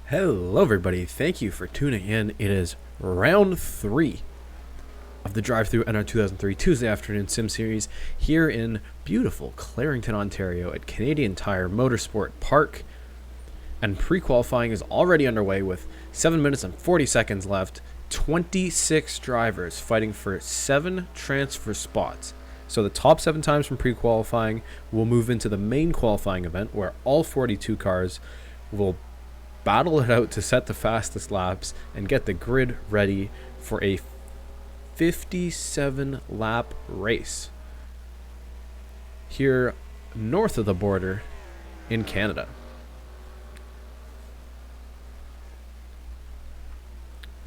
Hello everybody, thank you for tuning in. It is round 3 of the DriveThrough NR 2003 Tuesday afternoon sim series here in beautiful Clarington, Ontario at Canadian Tire Motorsport Park. And pre-qualifying is already underway with 7 minutes and 40 seconds left. 26 drivers fighting for 7 transfer spots. So the top 7 times from pre-qualifying will move into the main qualifying event where all 42 cars will battle it out to set the fastest laps and get the grid ready for a 57 lap race here north of the border in Canada.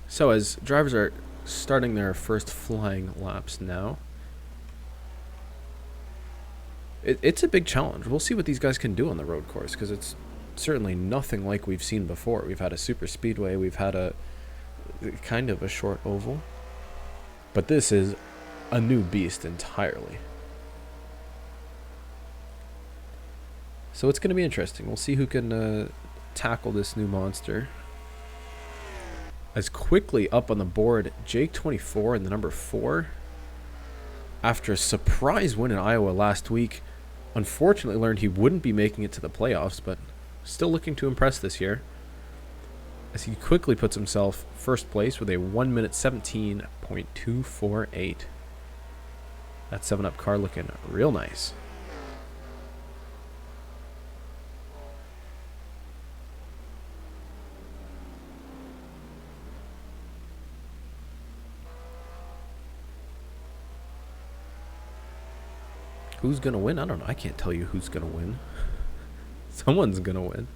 So as drivers are starting their first flying laps now, it's a big challenge. We'll see what these guys can do on the road course, because it's certainly nothing like we've seen before. We've had a super speedway, we've had a kind of a short oval, but this is a new beast entirely. So it's going to be interesting. We'll see who can tackle this new monster. As quickly up on the board, Jake 24 and the number 4. After a surprise win in Iowa last week, unfortunately learned he wouldn't be making it to the playoffs, but still looking to impress this year, as he quickly puts himself first place with a 1 minute 17.248. That 7-up car looking real nice. Who's gonna win? I don't know. I can't tell you who's gonna win. Someone's gonna win.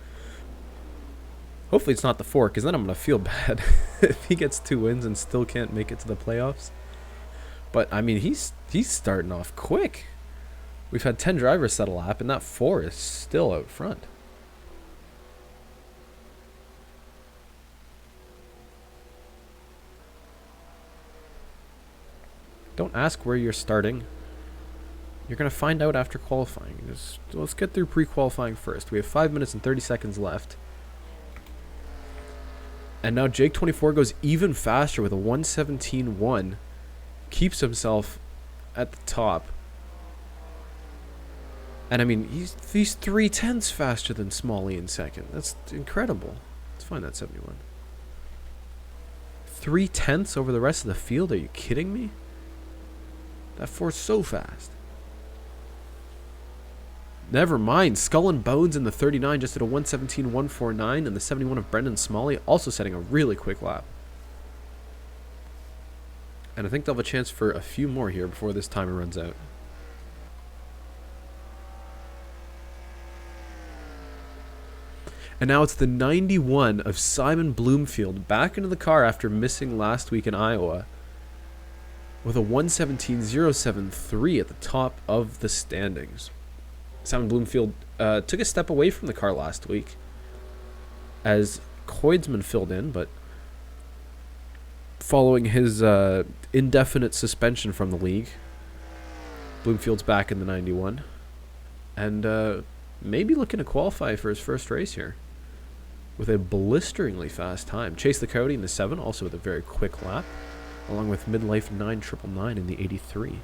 Hopefully it's not the 4, because then I'm gonna feel bad if he gets 2 wins and still can't make it to the playoffs. But I mean, he's starting off quick. We've had 10 drivers set a lap, and that 4 is still out front. Don't ask where you're starting. You're going to find out after qualifying. Let's get through pre-qualifying first. We have 5 minutes and 30 seconds left. And now Jake 24 goes even faster with a 1:17.1. Keeps himself at the top. And I mean, he's 3/10 faster than Smalley in second. That's incredible. Let's find that 71. 3/10 over the rest of the field? Are you kidding me? That 4's so fast. Never mind, Skull and Bones in the 39 just did a 1:17.149, and the 71 of Brendan Smalley also setting a really quick lap. And I think they'll have a chance for a few more here before this timer runs out. And now it's the 91 of Simon Bloomfield back into the car after missing last week in Iowa with a 1:17.073 at the top of the standings. Simon Bloomfield took a step away from the car last week as Koidsman filled in, but following his indefinite suspension from the league, Bloomfield's back in the 91 and maybe looking to qualify for his first race here with a blisteringly fast time. Chase the Coyote in the 7, also with a very quick lap, along with Midlife 999 in the 83.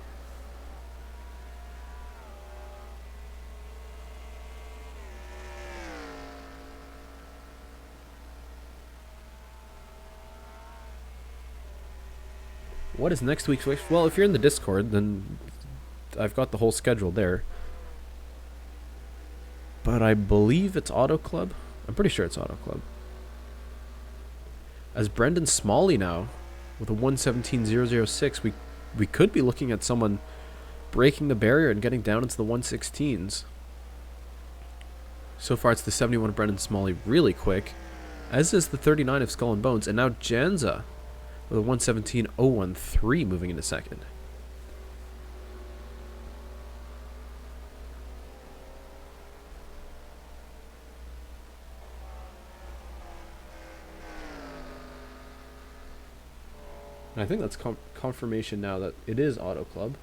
What is next week's race? Well, if you're in the Discord, then I've got the whole schedule there. But I believe it's Auto Club. I'm pretty sure it's Auto Club. As Brendan Smalley now, with a 1:17.006, we could be looking at someone breaking the barrier and getting down into the 1:16s. So far, it's the 71 of Brendan Smalley really quick, as is the 39 of Skull and Bones, and now Janza with a 1:17.013 moving into second. And I think that's confirmation now that it is Auto Club.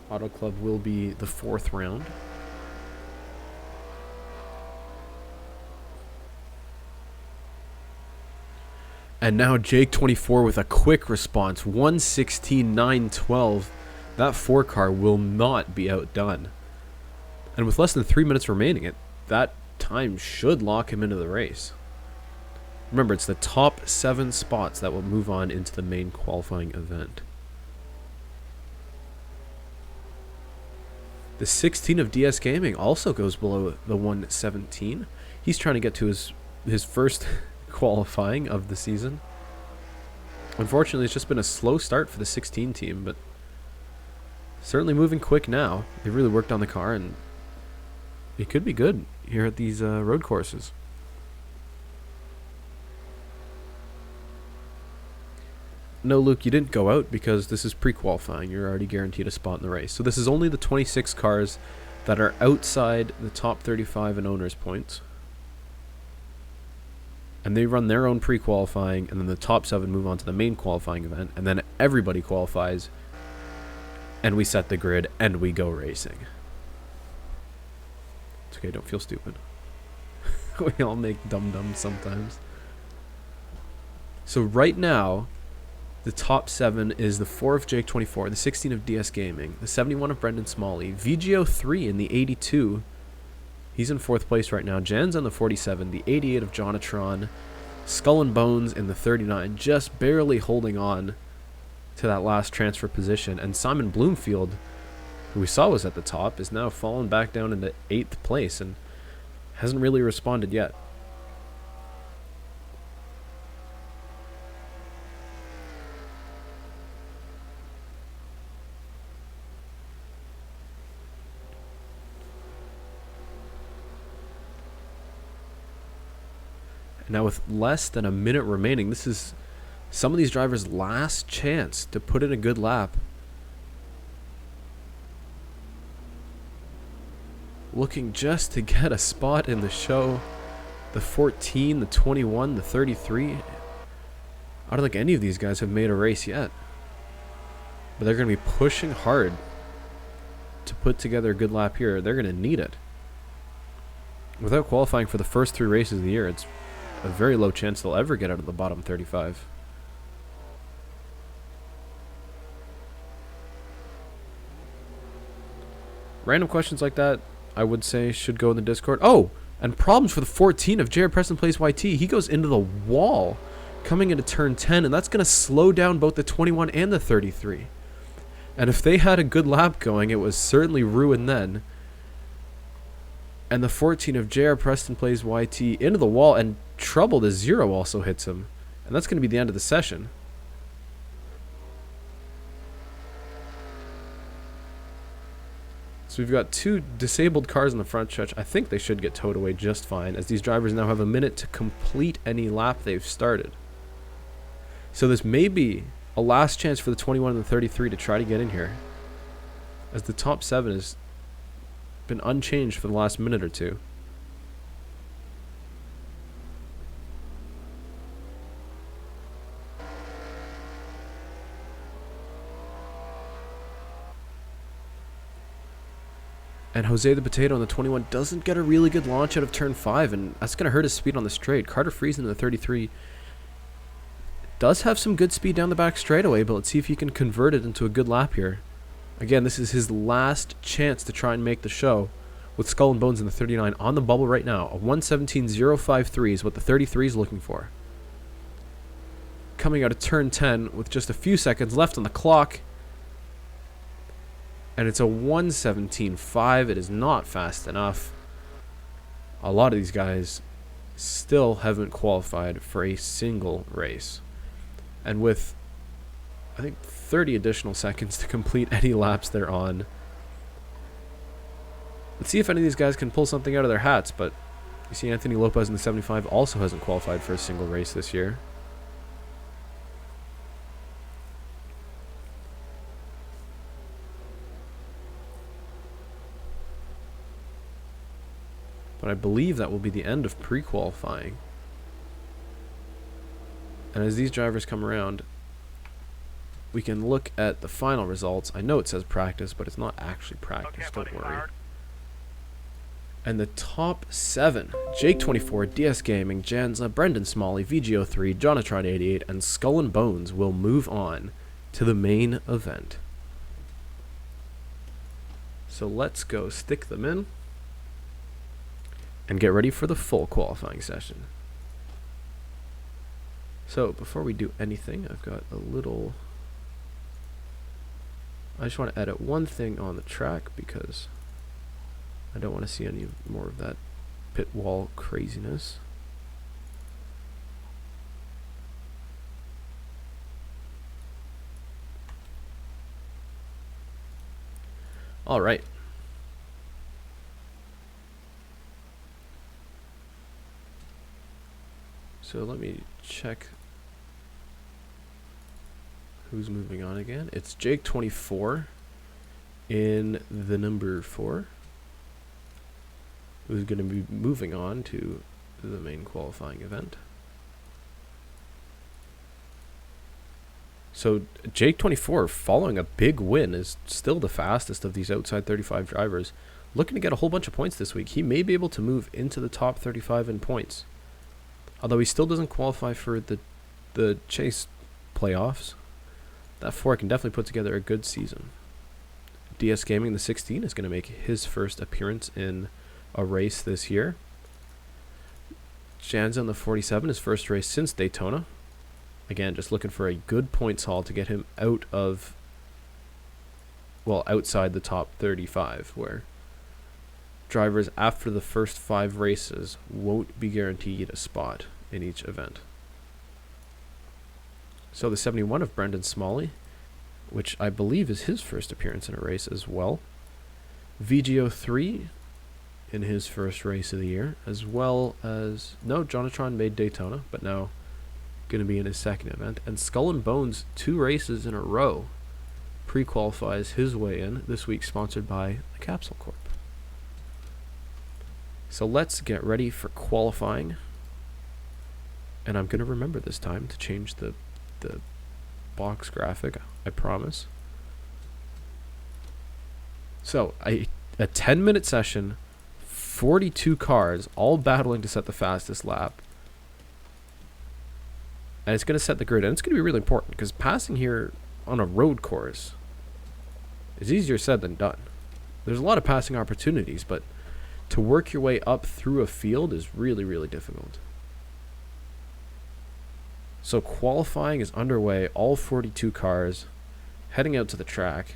Auto Club will be the 4th round. And now Jake 24 with a quick response, 1:16.912. That 4 car will not be outdone. And with less than 3 minutes remaining, that time should lock him into the race. Remember, it's the top 7 spots that will move on into the main qualifying event. The 16 of DS Gaming also goes below the 1:17. He's trying to get to his first qualifying of the season. Unfortunately, it's just been a slow start for the 16 team, but certainly moving quick now. They really worked on the car, and it could be good here at these road courses. No, Luke, you didn't go out because this is pre-qualifying. You're already guaranteed a spot in the race. So this is only the 26 cars that are outside the top 35 in owners' points. And they run their own pre-qualifying, and then the top 7 move on to the main qualifying event, and then everybody qualifies, and we set the grid, and we go racing. It's okay, don't feel stupid. We all make dum-dums sometimes. So right now, the top 7 is the 4 of Jake 24, the 16 of DS Gaming, the 71 of Brendan Smalley, VGO 3 in the 82. He's in 4th place right now. Jan's on the 47, the 88 of Jonatron, Skull and Bones in the 39, just barely holding on to that last transfer position. And Simon Bloomfield, who we saw was at the top, is now fallen back down into 8th place and hasn't really responded yet. Now with less than a minute remaining, this is some of these drivers' last chance to put in a good lap. Looking just to get a spot in the show. The 14, the 21, the 33. I don't think any of these guys have made a race yet. But they're going to be pushing hard to put together a good lap here. They're going to need it. Without qualifying for the first 3 races of the year, it's a very low chance they'll ever get out of the bottom 35. Random questions like that, I would say, should go in the Discord. Oh, and problems for the 14 of Jared Preston Plays YT. He goes into the wall coming into turn 10, and that's going to slow down both the 21 and the 33. And if they had a good lap going, it was certainly ruined then. And the 14 of JR Preston Plays YT into the wall, and trouble to 0 also hits him. And that's going to be the end of the session. So we've got 2 disabled cars in the front stretch. I think they should get towed away just fine, as these drivers now have a minute to complete any lap they've started. So this may be a last chance for the 21 and the 33 to try to get in here, as the top 7 has been unchanged for the last minute or 2. And Jose the Potato on the 21 doesn't get a really good launch out of turn 5, and that's going to hurt his speed on the straight. Carter Friesen in the 33 does have some good speed down the back straightaway, but let's see if he can convert it into a good lap here. Again, this is his last chance to try and make the show, with Skull and Bones in the 39 on the bubble right now. A 1:17.053 is what the 33 is looking for. Coming out of turn 10 with just a few seconds left on the clock. And it's a 1:17.5. It is not fast enough. A lot of these guys still haven't qualified for a single race. And with, I think, 30 additional seconds to complete any laps they're on. Let's see if any of these guys can pull something out of their hats. But you see Anthony Lopez in the 75 also hasn't qualified for a single race this year. But I believe that will be the end of pre-qualifying. And as these drivers come around, we can look at the final results. I know it says practice, but it's not actually practice, don't worry. And the top 7, Jake24, DS Gaming, Janza, Brendan Smalley, VGO3, Jonatron88, and Skull and Bones will move on to the main event. So let's go stick them in and get ready for the full qualifying session. So before we do anything, I've got a little... I just want to edit one thing on the track because I don't want to see any more of that pit wall craziness. All right. So let me check who's moving on again. It's Jake24 in the number 4. Who's going to be moving on to the main qualifying event. So Jake24, following a big win, is still the fastest of these outside 35 drivers. Looking to get a whole bunch of points this week. He may be able to move into the top 35 in points. Although he still doesn't qualify for the chase playoffs. That 4 can definitely put together a good season. DS Gaming, the 16, is going to make his first appearance in a race this year. Janza on the 47, his first race since Daytona. Again, just looking for a good points haul to get him out of, well, outside the top 35, where drivers after the first 5 races won't be guaranteed a spot in each event. So the 71 of Brendan Smalley, which I believe is his first appearance in a race as well. VGO3 in his first race of the year, as well as, no, Jonatron made Daytona, but now going to be in his second event. And Skull and Bones, 2 races in a row, pre-qualifies his way in, this week sponsored by the Capsule Corp. So let's get ready for qualifying. And I'm going to remember this time to change the box graphic, I promise. So a 10-minute session, 42 cars, all battling to set the fastest lap. And it's going to set the grid, and it's going to be really important, because passing here on a road course is easier said than done. There's a lot of passing opportunities, but to work your way up through a field is really, really difficult. So qualifying is underway, all 42 cars heading out to the track.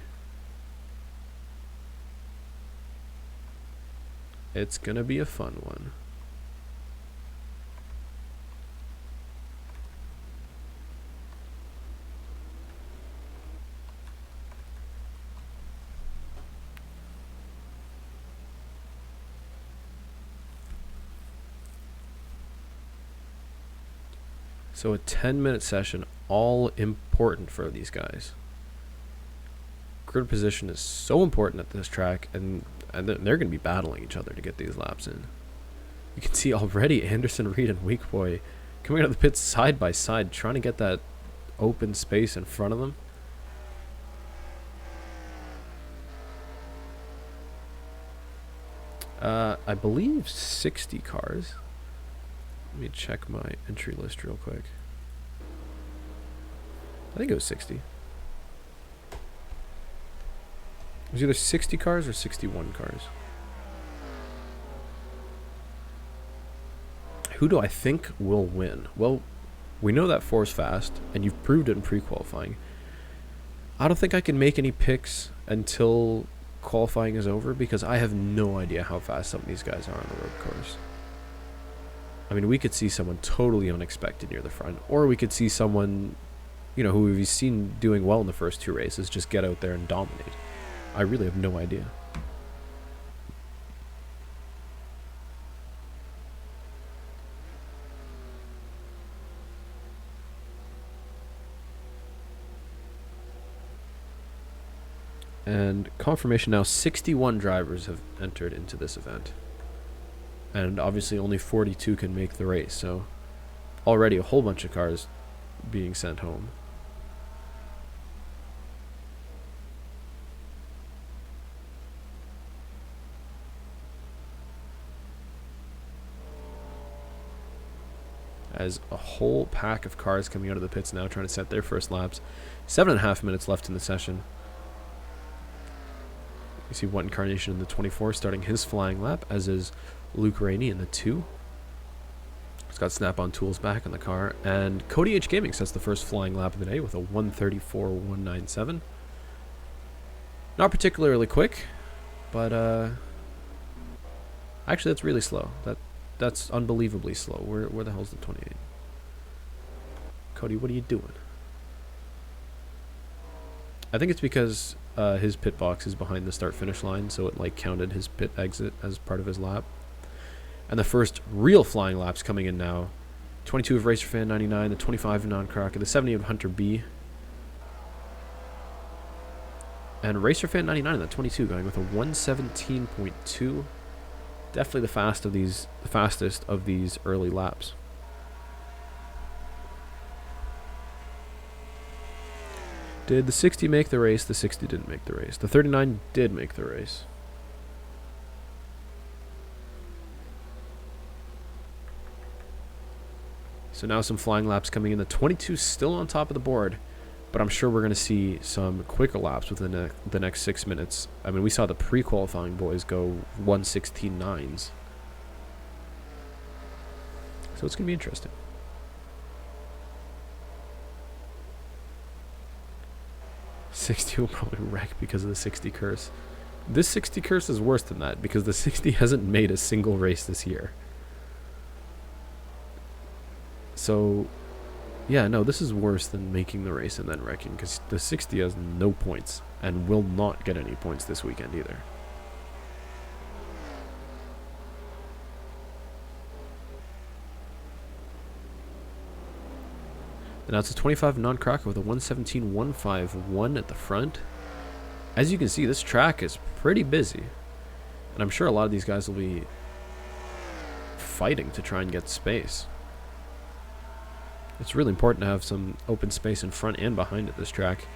It's going to be a fun one. So a 10-minute session, all important for these guys. Grid position is so important at this track, and they're going to be battling each other to get these laps in. You can see already Anderson, Reed, and Weak Boy coming out of the pits side by side, trying to get that open space in front of them. I believe 60 cars. Let me check my entry list real quick. I think it was 60. It was either 60 cars or 61 cars. Who do I think will win? Well, we know that 4's fast, and you've proved it in pre-qualifying. I don't think I can make any picks until qualifying is over, because I have no idea how fast some of these guys are on the road course. I mean, we could see someone totally unexpected near the front, or we could see someone, you know, who we've seen doing well in the first 2 races just get out there and dominate. I really have no idea. And confirmation now, 61 drivers have entered into this event. And obviously only 42 can make the race, so already a whole bunch of cars being sent home. as a whole pack of cars coming out of the pits now trying to set their first laps. 7.5 minutes left in the session. You see What Incarnation in the 24 starting his flying lap, as is Luke Rainey in the 2. He's got Snap-on Tools back in the car, and Cody H Gaming sets the first flying lap of the day with a 1:34.197. Not particularly quick, but actually that's really slow. That's unbelievably slow. Where the hell's the 28? Cody, what are you doing? I think it's because his pit box is behind the start-finish line, so it like counted his pit exit as part of his lap. And the first real flying laps coming in now. 22 of RacerFan 99, the 25 of Non-Crocker, the 70 of Hunter B. And RacerFan 99 in the 22 going with a 1:17.2. Definitely the fastest of these early laps. Did the 60 make the race? The 60 didn't make the race. The 39 did make the race. So now some flying laps coming in. The 22 still on top of the board, but I'm sure we're going to see some quicker laps within the next 6 minutes. I mean, we saw the pre-qualifying boys go 1:16.9s. So it's going to be interesting. '60 will probably wreck because of the 60 curse. This 60 curse is worse than that because the 60 hasn't made a single race this year. So, yeah, no, this is worse than making the race and then wrecking because the 60 has no points and will not get any points this weekend either. And now it's a 25 Non-Crocker with a 1:17.151 at the front. As you can see, this track is pretty busy. And I'm sure a lot of these guys will be fighting to try and get space. It's really important to have some open space in front and behind at this track.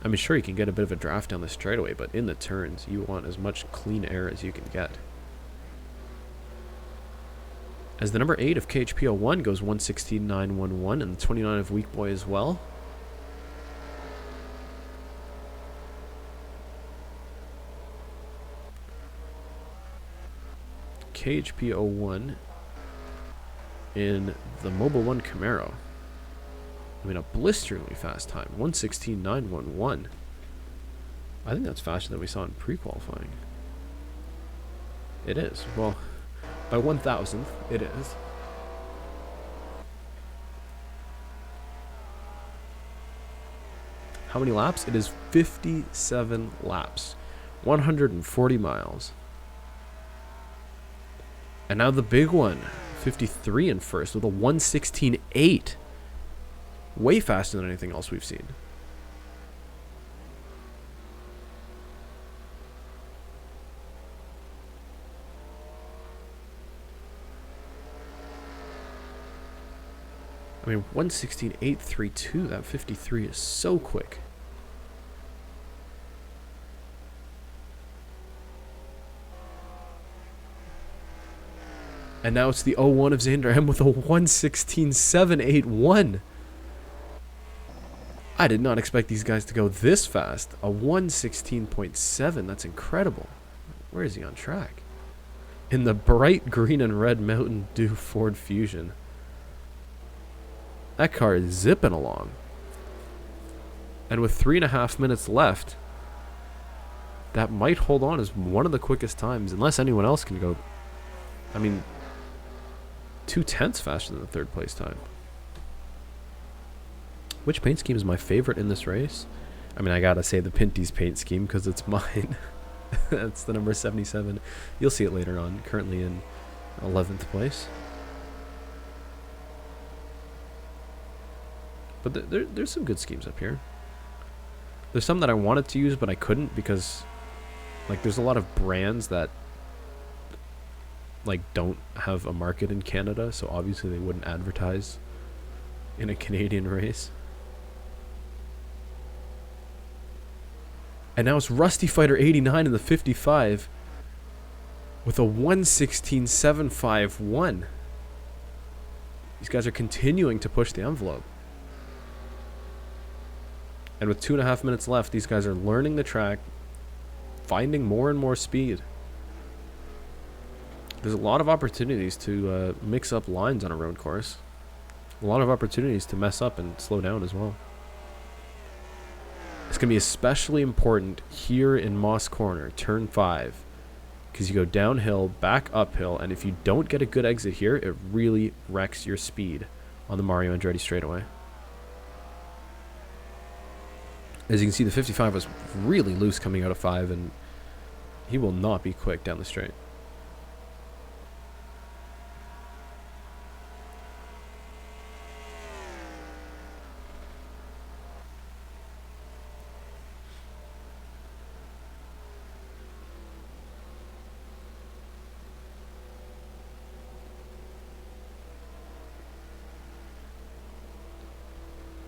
I mean, sure, you can get a bit of a draft down the straightaway, but in the turns, you want as much clean air as you can get. As the number 8 of KHP01 goes 1:16.911, and the 29 of Weak Boy as well. KHP01 in the Mobile 1 Camaro. I mean, a blisteringly fast time. 1:16.911. I think that's faster than we saw in pre-qualifying. It is. Well, by 1,000th, it is. How many laps? It is 57 laps. 140 miles. And now the big one. 53 in first with a 1:16.8. Way faster than anything else we've seen. I mean, 1:16.832, that 53 is so quick. And now it's the 01 of Xander M with a 1:16.781. I did not expect these guys to go this fast. A 1:16.7, that's incredible. Where is he on track? In the bright green and red Mountain Dew Ford Fusion. That car is zipping along. And with 3.5 minutes left, that might hold on as one of the quickest times, unless anyone else can go. I mean, 0.2 faster than the third place time. Which paint scheme is my favorite in this race? I mean, I gotta say the Pinty's paint scheme because it's mine. That's the number 77. You'll see it later on. Currently in 11th place. But there's some good schemes up here. There's some that I wanted to use, but I couldn't because, like, there's a lot of brands that, like, don't have a market in Canada, so obviously they wouldn't advertise in a Canadian race. And now it's Rusty Fighter 89 in the 55 with a 1:16.751. These guys are continuing to push the envelope. And with 2.5 minutes left, these guys are learning the track, finding more and more speed. There's a lot of opportunities to mix up lines on a road course. A lot of opportunities to mess up and slow down as well. It's going to be especially important here in Moss Corner, turn 5. Because you go downhill, back uphill, and if you don't get a good exit here, it really wrecks your speed on the Mario Andretti straightaway. As you can see, the 55 was really loose coming out of 5, and he will not be quick down the straight.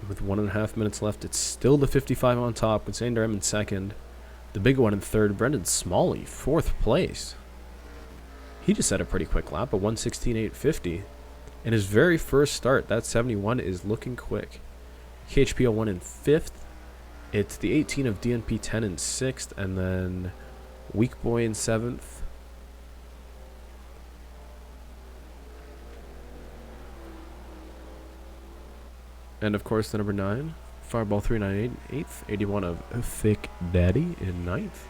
With 1.5 minutes left, it's still the 55 on top with Zander M in second. The big one in third, Brendan Smalley, 4th place. He just had a pretty quick lap, a 1:16.850. In his very first start, that 71 is looking quick. KHP01 in 5th. It's the 18 of DNP 10 in 6th, and then Weak Boy in 7th. And of course the number 9, Fireball 398, 8th, 81 of Thick Daddy in 9th.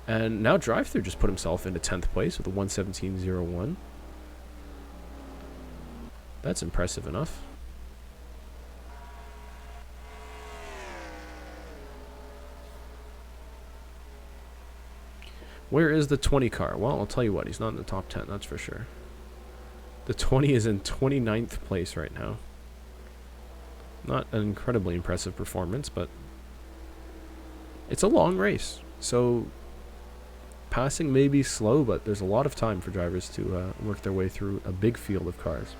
And now DriveThrough just put himself into 10th place with a 1:17.01. That's impressive enough. Where is the 20 car? Well, I'll tell you what, he's not in the top 10, that's for sure. The 20 is in 29th place right now. Not an incredibly impressive performance, but it's a long race. So passing may be slow, but there's a lot of time for drivers to work their way through a big field of cars.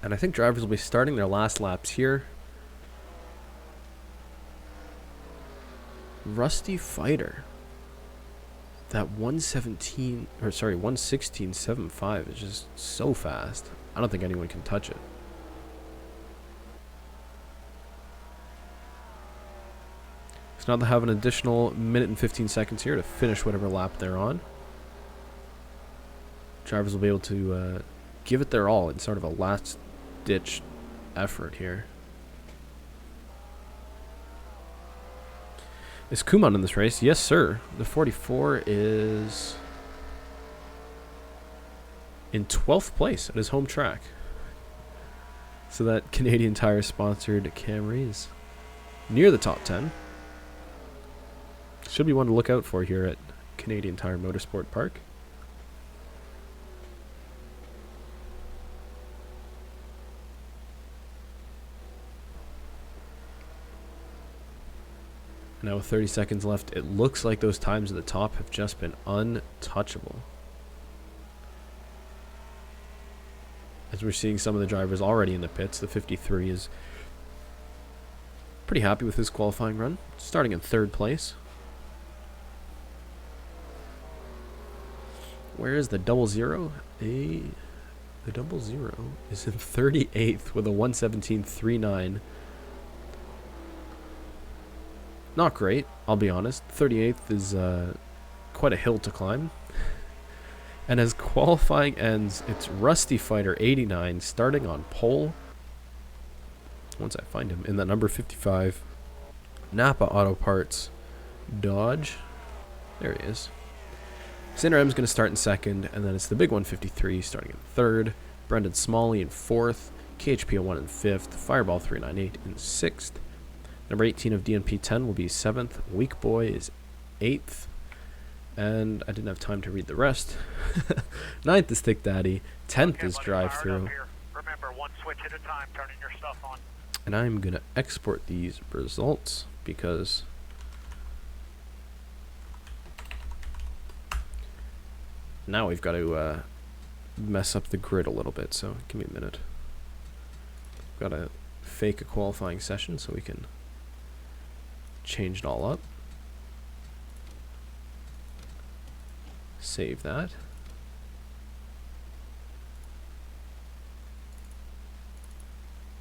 And I think drivers will be starting their last laps here. Rusty Fighter. That 1:16.75 is just so fast. I don't think anyone can touch it. So now they have an additional minute and 15 seconds here to finish whatever lap they're on. Drivers will be able to give it their all in sort of a last-ditch effort here. Is Kuman in this race? Yes, sir. The 44 is in 12th place at his home track. So that Canadian Tire sponsored Camry is near the top 10. Should be one to look out for here at Canadian Tire Motorsport Park. Now with 30 seconds left, it looks like those times at the top have just been untouchable. As we're seeing some of the drivers already in the pits, the 53 is pretty happy with his qualifying run, starting in 3rd place. Where is the 00? The 00 is in 38th with a 1:17.39. Not great, I'll be honest. 38th is quite a hill to climb. And as qualifying ends, it's Rusty Fighter 89 starting on pole. Once I find him in the number 55 Napa Auto Parts Dodge. There he is. Zander M's going to start in 2nd, and then it's the big 153 starting in 3rd. Brendan Smalley in 4th. KHP01 in 5th. Fireball 398 in 6th. Number 18 of DNP 10 will be 7th. Weak Boy is 8th. And I didn't have time to read the rest. 9th is Thick Daddy. 10th is DriveThrough. Remember, one switch at a time, turning your stuff on. And I'm going to export these results because now we've got to mess up the grid a little bit. So give me a minute. Got to fake a qualifying session so we can change it all up. Save that.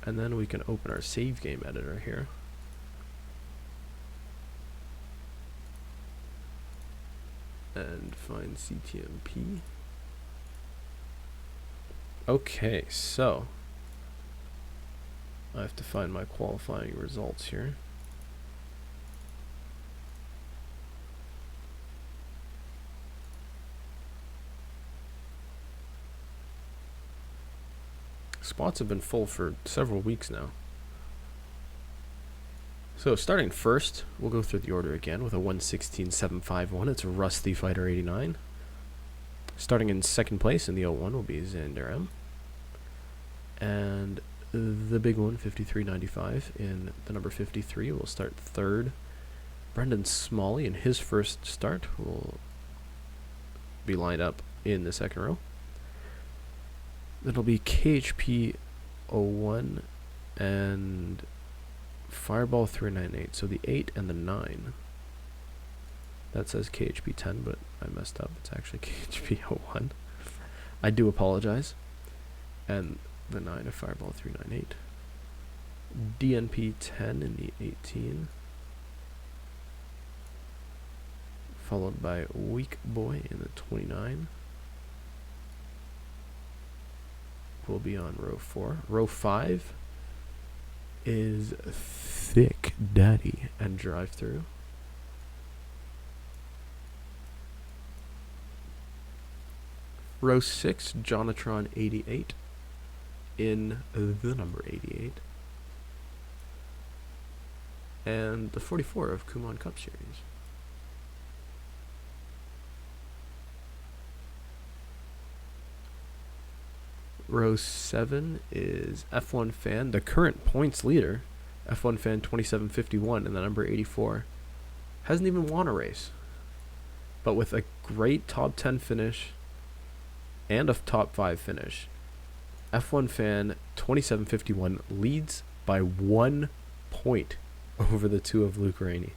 And then we can open our save game editor here. And find CTMP. Okay, so I have to find my qualifying results here. Spots have been full for several weeks now. So starting first, we'll go through the order again with a 116.751. It's a Rusty Fighter 89. Starting in second place in the 01 will be Xander M. And the big one, 53.95 in the number 53, will start third. Brendan Smalley in his first start will be lined up in the second row. It'll be KHP 01 and Fireball 398. So the 8 and the 9. That says KHP 10, but I messed up. It's actually KHP 01. I do apologize. And the 9 of Fireball 398. DNP 10 in the 18. Followed by Weak Boy in the 29. Will be on row 4. Row 5 is Thick Daddy and DriveThrough. Row 6, Jonatron 88 in the number 88. And the 44 of Kumon Cup Series. Row 7 is F1 Fan, the current points leader. F1 Fan 2751 in the number 84. Hasn't even won a race. But with a great top 10 finish and a top 5 finish, F1 Fan 2751 leads by 1 point over the 2 of Luke Rainey.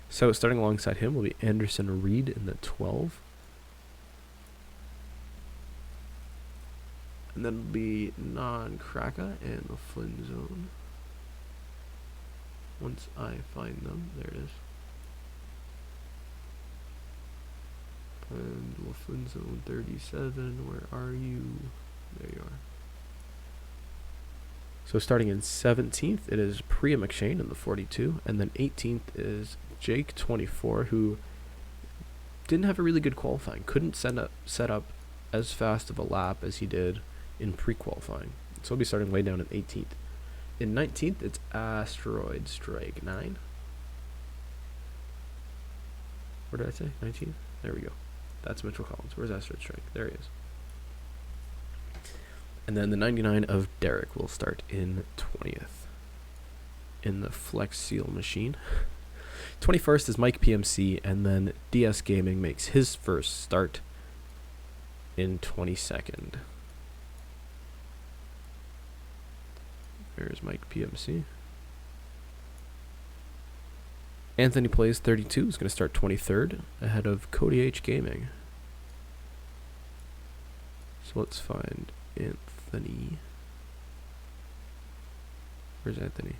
So starting alongside him will be Anderson Reed in the 12. And then it'll be Non-Kraka in the Flynn Zone. Once I find them, there it is. And the Flynn Zone 37, where are you? There you are. So starting in 17th, it is Priya McShane in the 42. And then 18th is Jake 24, who didn't have a really good qualifying. Couldn't set up as fast of a lap as he did in pre-qualifying. So he'll be starting way down in 18th. In 19th, it's Asteroid Strike 9. Where did I say? 19th? There we go. That's Mitchell Collins. Where's Asteroid Strike? There he is. And then the 99 of Derek will start in 20th. In the Flex Seal machine. 21st is Mike PMC, and then DS Gaming makes his first start in 22nd. There's Mike PMC. Anthony Plays 32 is going to start 23rd, ahead of Cody H Gaming. So let's find Anthony. Where's Anthony?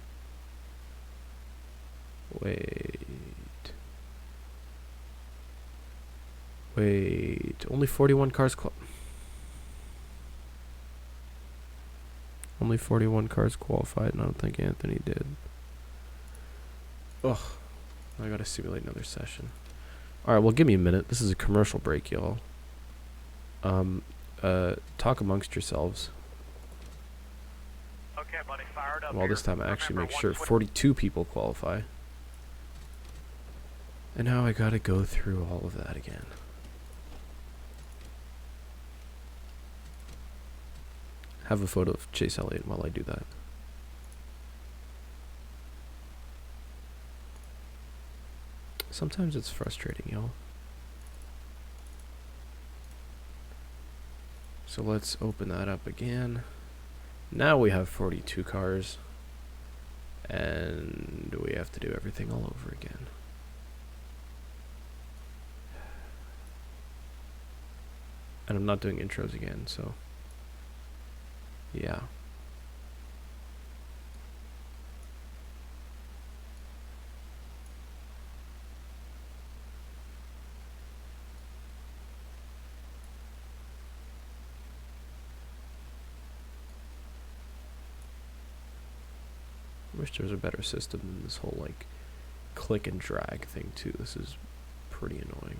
Wait. Only 41 cars Only 41 cars qualified, and I don't think Anthony did. Ugh. I gotta simulate another session. Alright, well, give me a minute. This is a commercial break, y'all. Talk amongst yourselves. Okay, buddy, fired up. Well, this time I actually make sure 42 people qualify. And now I gotta go through all of that again. Have a photo of Chase Elliott while I do that. Sometimes it's frustrating, y'all. So let's open that up again. Now we have 42 cars. And we have to do everything all over again. And I'm not doing intros again, so... yeah. I wish there was a better system than this whole like click and drag thing too. This is pretty annoying.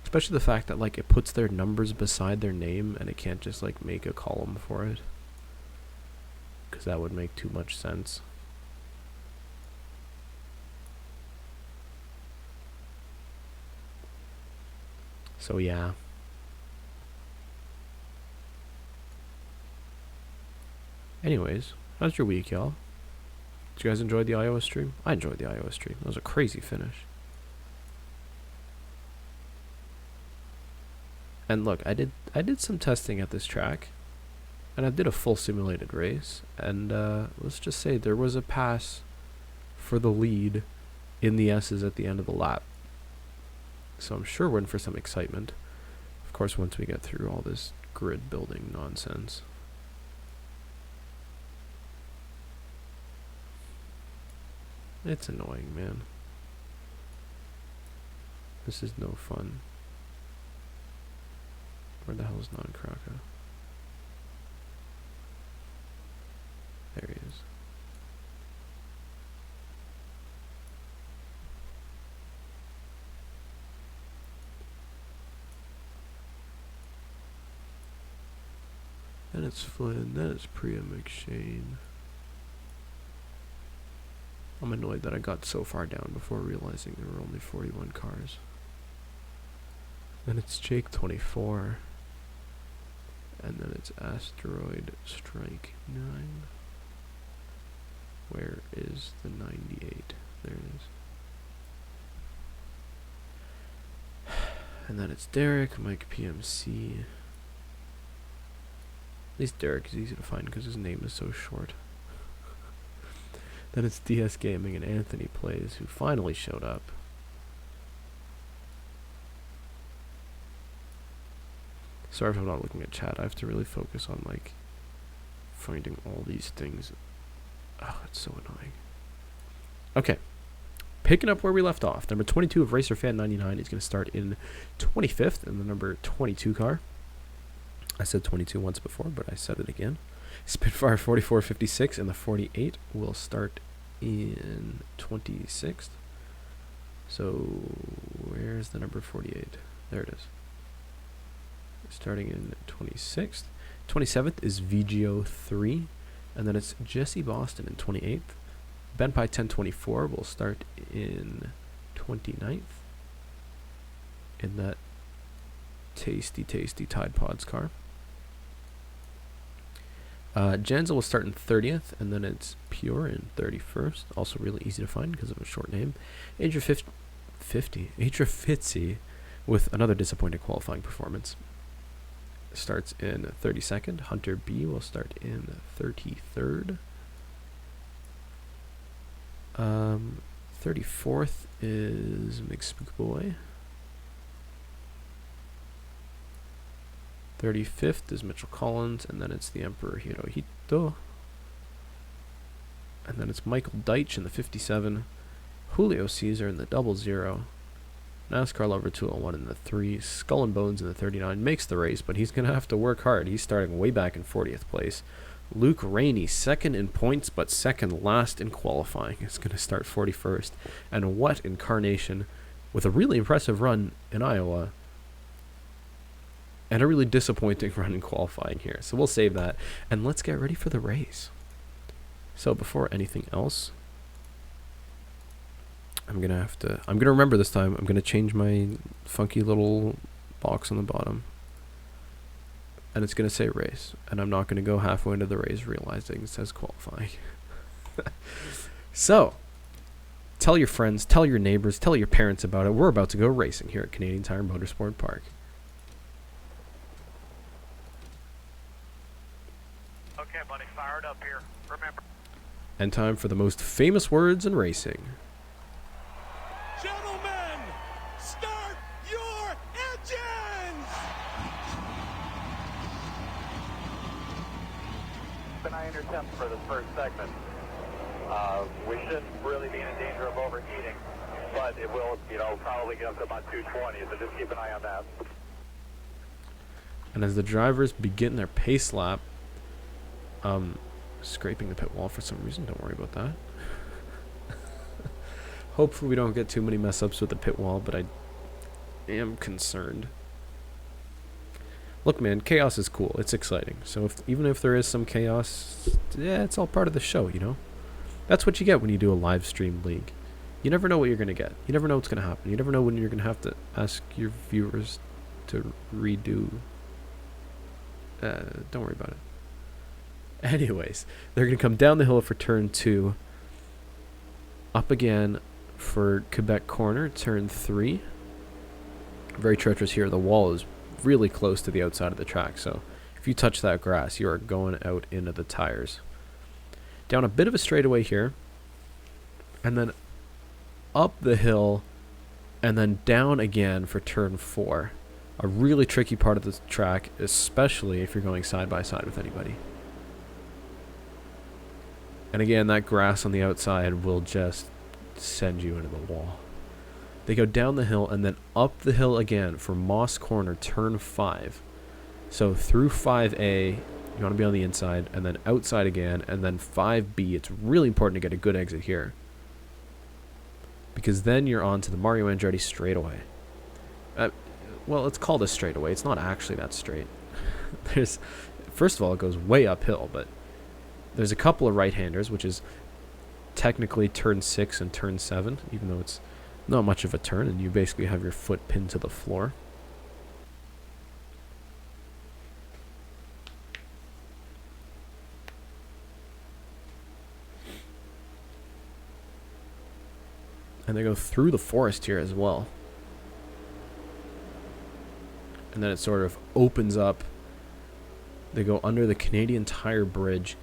Especially the fact that like it puts their numbers beside their name and it can't just like make a column for it. Because that would make too much sense. So yeah. Anyways, how's your week, y'all? Did you guys enjoy the Iowa stream? I enjoyed the Iowa stream. That was a crazy finish. And look, I did some testing at this track, and I did a full simulated race, and let's just say there was a pass for the lead in the S's at the end of the lap. So I'm sure we're in for some excitement. Of course, once we get through all this grid building nonsense. It's annoying, man. This is no fun. Where the hell is Non-Kraka? There he is. Then it's Flynn, then it's Priya McShane. I'm annoyed that I got so far down before realizing there were only 41 cars. Then it's Jake 24. And then it's Asteroid Strike 9. Where is the 98? There it is. And then it's Derek, Mike PMC. At least Derek is easy to find because his name is so short. Then it's DS Gaming and Anthony Plays, who finally showed up. Sorry if I'm not looking at chat. I have to really focus on like finding all these things. Oh, it's so annoying. Okay. Picking up where we left off. Number 22 of RacerFan99 is going to start in 25th in the number 22 car. I said 22 once before, but I said it again. Spitfire 4456 and the 48 will start in 26th. So where's the number 48? There it is. Starting in 26th. 27th is VGO 3, and then it's Jesse Boston in 28th. Ben Pie 1024 will start in 29th in that tasty Tide Pods car. Janza will start in 30th, and then it's Pure in 31st. Also really easy to find because of a short name. Adria Fitzy with another disappointing qualifying performance starts in 32nd. Hunter B will start in 33rd. 34th is McSpookboy. 35th is Mitchell Collins, and then it's the Emperor Hirohito. And then it's Michael Deitch in the 57, Julio Caesar in the 00, NASCAR Lover 201 in the 3, Skull and Bones in the 39, makes the race, but he's going to have to work hard. He's starting way back in 40th place. Luke Rainey, second in points, but second last in qualifying. Is going to start 41st. And what incarnation, with a really impressive run in Iowa, and a really disappointing run in qualifying here. So we'll save that. And let's get ready for the race. So before anything else, I'm going to remember this time. I'm going to change my funky little box on the bottom. And it's going to say race. And I'm not going to go halfway into the race realizing it says qualifying. So, tell your friends, tell your neighbors, tell your parents about it. We're about to go racing here at Canadian Tire Motorsport Park. Okay, buddy, fire it up here. Remember. And time for the most famous words in racing. Gentlemen, start your engines! Can I intercept for the first segment? We shouldn't really be in danger of overheating, but it will, probably get up to about 220, so just keep an eye on that. And as the drivers begin their pace lap, scraping the pit wall for some reason. Don't worry about that. Hopefully we don't get too many mess ups with the pit wall, but I am concerned. Look, man, chaos is cool. It's exciting. So even if there is some chaos, yeah, it's all part of the show, you know? That's what you get when you do a live stream league. You never know what you're going to get. You never know what's going to happen. You never know when you're going to have to ask your viewers to redo. Don't worry about it. Anyways, they're going to come down the hill for turn 2. Up again for Quebec corner, turn 3. Very treacherous here. The wall is really close to the outside of the track, so if you touch that grass, you are going out into the tires. Down a bit of a straightaway here, and then up the hill, and then down again for turn 4. A really tricky part of the track, especially if you're going side by side with anybody. And again, that grass on the outside will just send you into the wall. They go down the hill and then up the hill again for Moss Corner, turn 5. So through 5A, you want to be on the inside, and then outside again, and then 5B. It's really important to get a good exit here, because then you're on to the Mario Andretti straightaway. Well, it's called a straightaway. It's not actually that straight. First of all, it goes way uphill, but there's a couple of right-handers, which is technically turn 6 and turn 7, even though it's not much of a turn, and you basically have your foot pinned to the floor. And they go through the forest here as well. And then it sort of opens up. They go under the Canadian Tire Bridge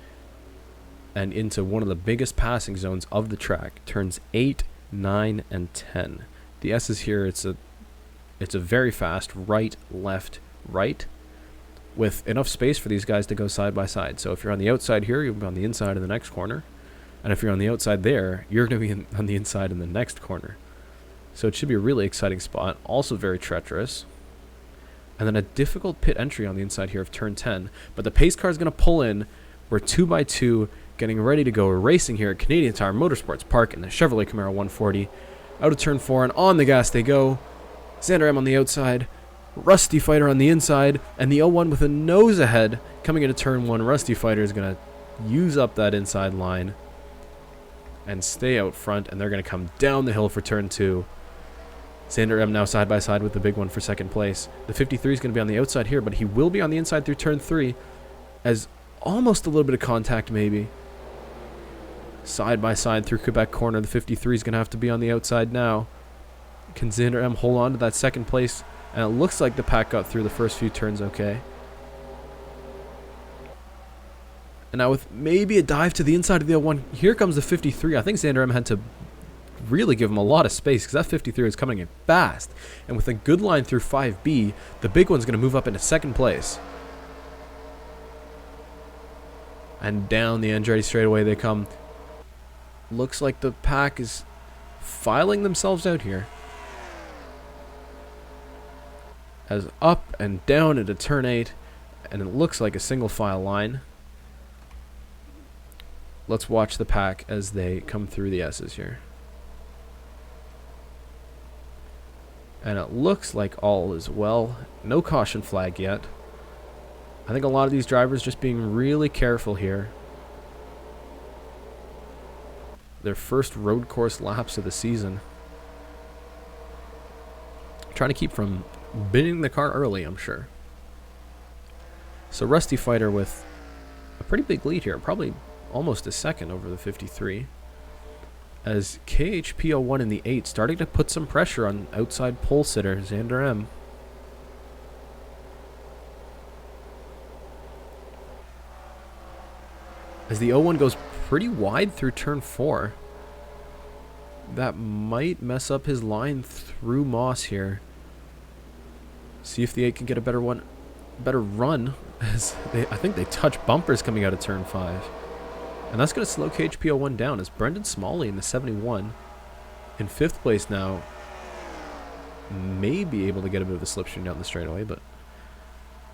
and into one of the biggest passing zones of the track. Turns 8, 9, and 10. The S's here, it's a very fast right, left, right, with enough space for these guys to go side by side. So if you're on the outside here, you'll be on the inside of the next corner. And if you're on the outside there, you're going to be on the inside in the next corner. So it should be a really exciting spot. Also very treacherous. And then a difficult pit entry on the inside here of turn 10. But the pace car is going to pull in. We're 2x2 getting ready to go. We're racing here at Canadian Tire Motorsports Park in the Chevrolet Camaro 140. Out of turn 4 and on the gas they go. Xander M on the outside. Rusty Fighter on the inside. And the 01 with a nose ahead coming into turn 1. Rusty Fighter is going to use up that inside line and stay out front, and they're going to come down the hill for turn 2. Xander M now side by side with the big one for second place. The 53 is going to be on the outside here, but he will be on the inside through turn 3 as almost a little bit of contact maybe. Side by side through Quebec corner. The 53 is going to have to be on the outside now. Can Xander M hold on to that second place? And it looks like the pack got through the first few turns okay. And now with maybe a dive to the inside of the 01, here comes the 53. I think Xander M had to really give him a lot of space because that 53 is coming in fast. And with a good line through 5B, the big one's going to move up into second place. And down the Andretti straightaway they come. Looks like the pack is filing themselves out here. As up and down into turn 8, and it looks like a single file line. Let's watch the pack as they come through the S's here. And it looks like all is well. No caution flag yet. I think a lot of these drivers just being really careful here. Their first road course laps of the season. Trying to keep from binning the car early, I'm sure. So Rusty Fighter with a pretty big lead here. Probably almost a second over the 53. As KHP01 in the 8 starting to put some pressure on outside pole sitter Xander M. As the 01 goes pretty wide through turn 4. That might mess up his line through Moss here. See if the 8 can get a better run. As I think they touch bumpers coming out of turn 5. And that's going to slow KHP01 down as Brendan Smalley in the 71 in 5th place now may be able to get a bit of a slipstream down the straightaway, but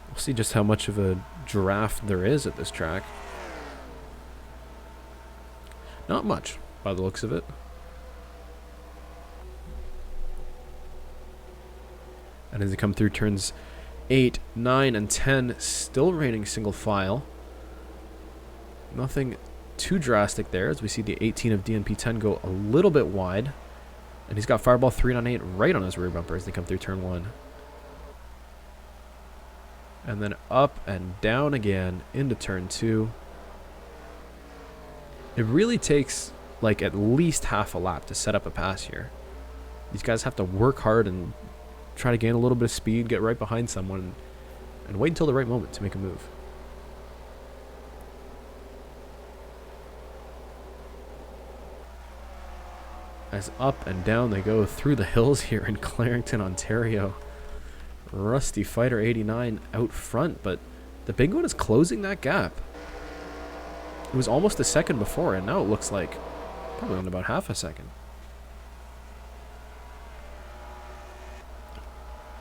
we'll see just how much of a draft there is at this track. Not much, by the looks of it. And as they come through turns 8, 9, and 10, still remaining single file. Nothing too drastic there as we see the 18 of DNP10 go a little bit wide. And he's got Fireball 398 right on his rear bumper as they come through turn 1. And then up and down again into turn 2. It really takes like at least half a lap to set up a pass here. These guys have to work hard and try to gain a little bit of speed, get right behind someone, and wait until the right moment to make a move. As up and down they go through the hills here in Clarington, Ontario. Rusty Fighter 89 out front, but the big one is closing that gap. It was almost a second before, and now it looks like probably in about half a second.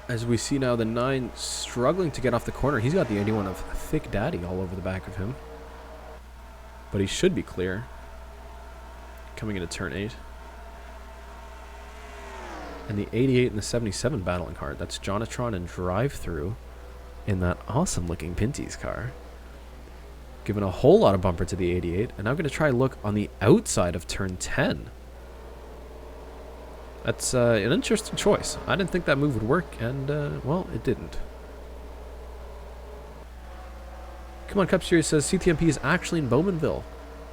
As we see now the 9 struggling to get off the corner. He's got the 81 of Thick Daddy all over the back of him. But he should be clear. Coming into turn 8. And the 88 and the 77 battling hard. That's Jonatron and DriveThrough in that awesome looking Pinty's car. Giving a whole lot of bumper to the 88. And I'm going to try and look on the outside of turn 10. That's an interesting choice. I didn't think that move would work, and, well, it didn't. Come on, Cup Series says CTMP is actually in Bowmanville.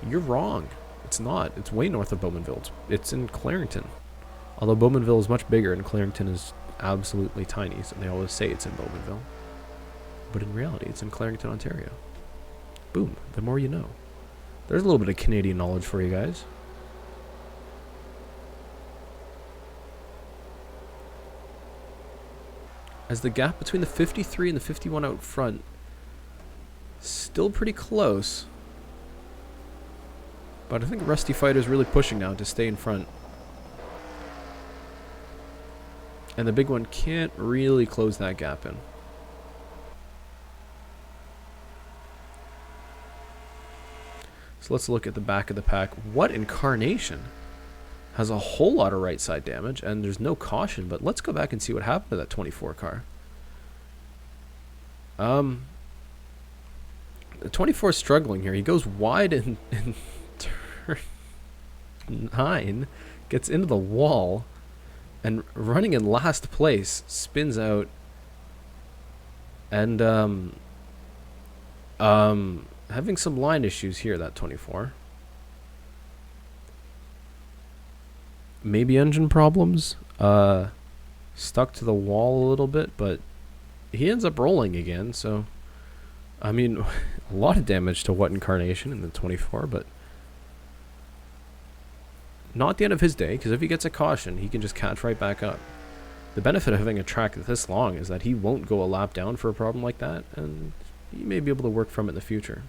You're wrong. It's not. It's way north of Bowmanville. It's in Clarington. Although Bowmanville is much bigger and Clarington is absolutely tiny, so they always say it's in Bowmanville. But in reality, it's in Clarington, Ontario. Boom. The more you know. There's a little bit of Canadian knowledge for you guys. As the gap between the 53 and the 51 out front, still pretty close. But I think Rusty Fighter's really pushing now to stay in front. And the big one can't really close that gap in. So let's look at the back of the pack. What Incarnation has a whole lot of right side damage, and there's no caution, but let's go back and see what happened to that 24 car. The 24 is struggling here. He goes wide in turn 9, gets into the wall, and running in last place, spins out, and having some line issues here, that 24. Maybe engine problems, stuck to the wall a little bit, but he ends up rolling again, so I mean, a lot of damage to What Incarnation in the 24, but not the end of his day, because if he gets a caution, he can just catch right back up. The benefit of having a track this long is that he won't go a lap down for a problem like that, and he may be able to work from it in the future.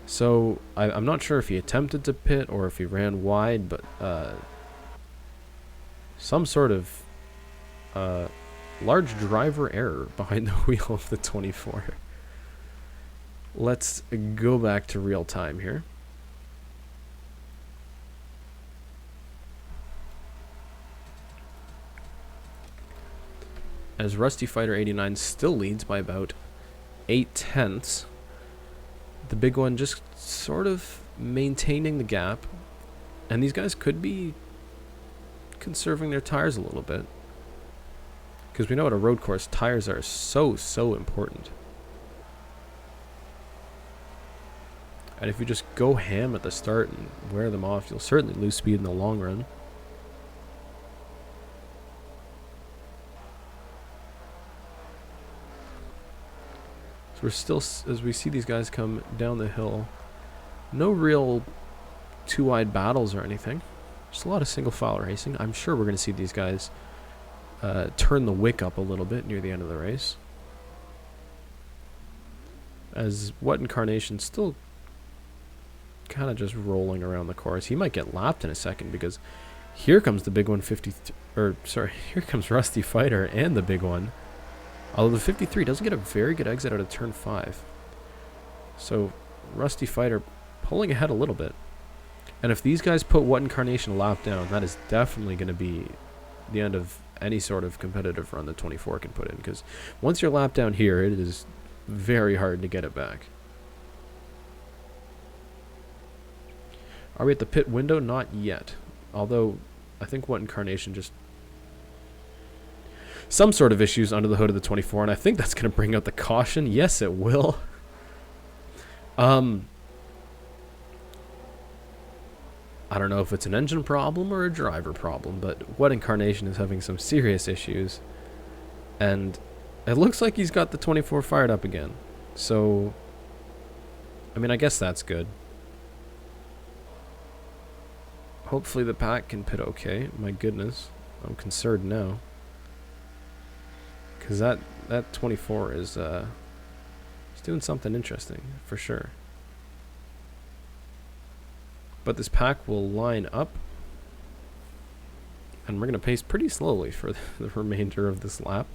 So, I'm not sure if he attempted to pit or if he ran wide, but some sort of large driver error behind the wheel of the 24. Let's go back to real time here. As Rusty Fighter 89 still leads by about 8/10. The big one just sort of maintaining the gap. And these guys could be conserving their tires a little bit. Because we know at a road course, tires are so important. And if you just go ham at the start and wear them off, you'll certainly lose speed in the long run. So we're still, as we see these guys come down the hill, no real too wide battles or anything. Just a lot of single file racing. I'm sure we're going to see these guys turn the wick up a little bit near the end of the race. As What Incarnation still kind of just rolling around the course. He might get lapped in a second because here comes the big one here comes Rusty Fighter and the big one. Although the 53 doesn't get a very good exit out of turn 5. So Rusty Fighter pulling ahead a little bit. And if these guys put What Incarnation a lap down, that is definitely going to be the end of any sort of competitive run that 24 can put in. Because once you're lapped down here, it is very hard to get it back. Are we at the pit window? Not yet. Although, I think What Incarnation just... some sort of issues under the hood of the 24, and I think that's going to bring out the caution. Yes, it will. I don't know if it's an engine problem or a driver problem, but What Incarnation is having some serious issues. And it looks like he's got the 24 fired up again. So, I mean, I guess that's good. Hopefully the pack can pit okay. My goodness, I'm concerned now. Because that 24 is doing something interesting, for sure. But this pack will line up. And we're going to pace pretty slowly for the remainder of this lap.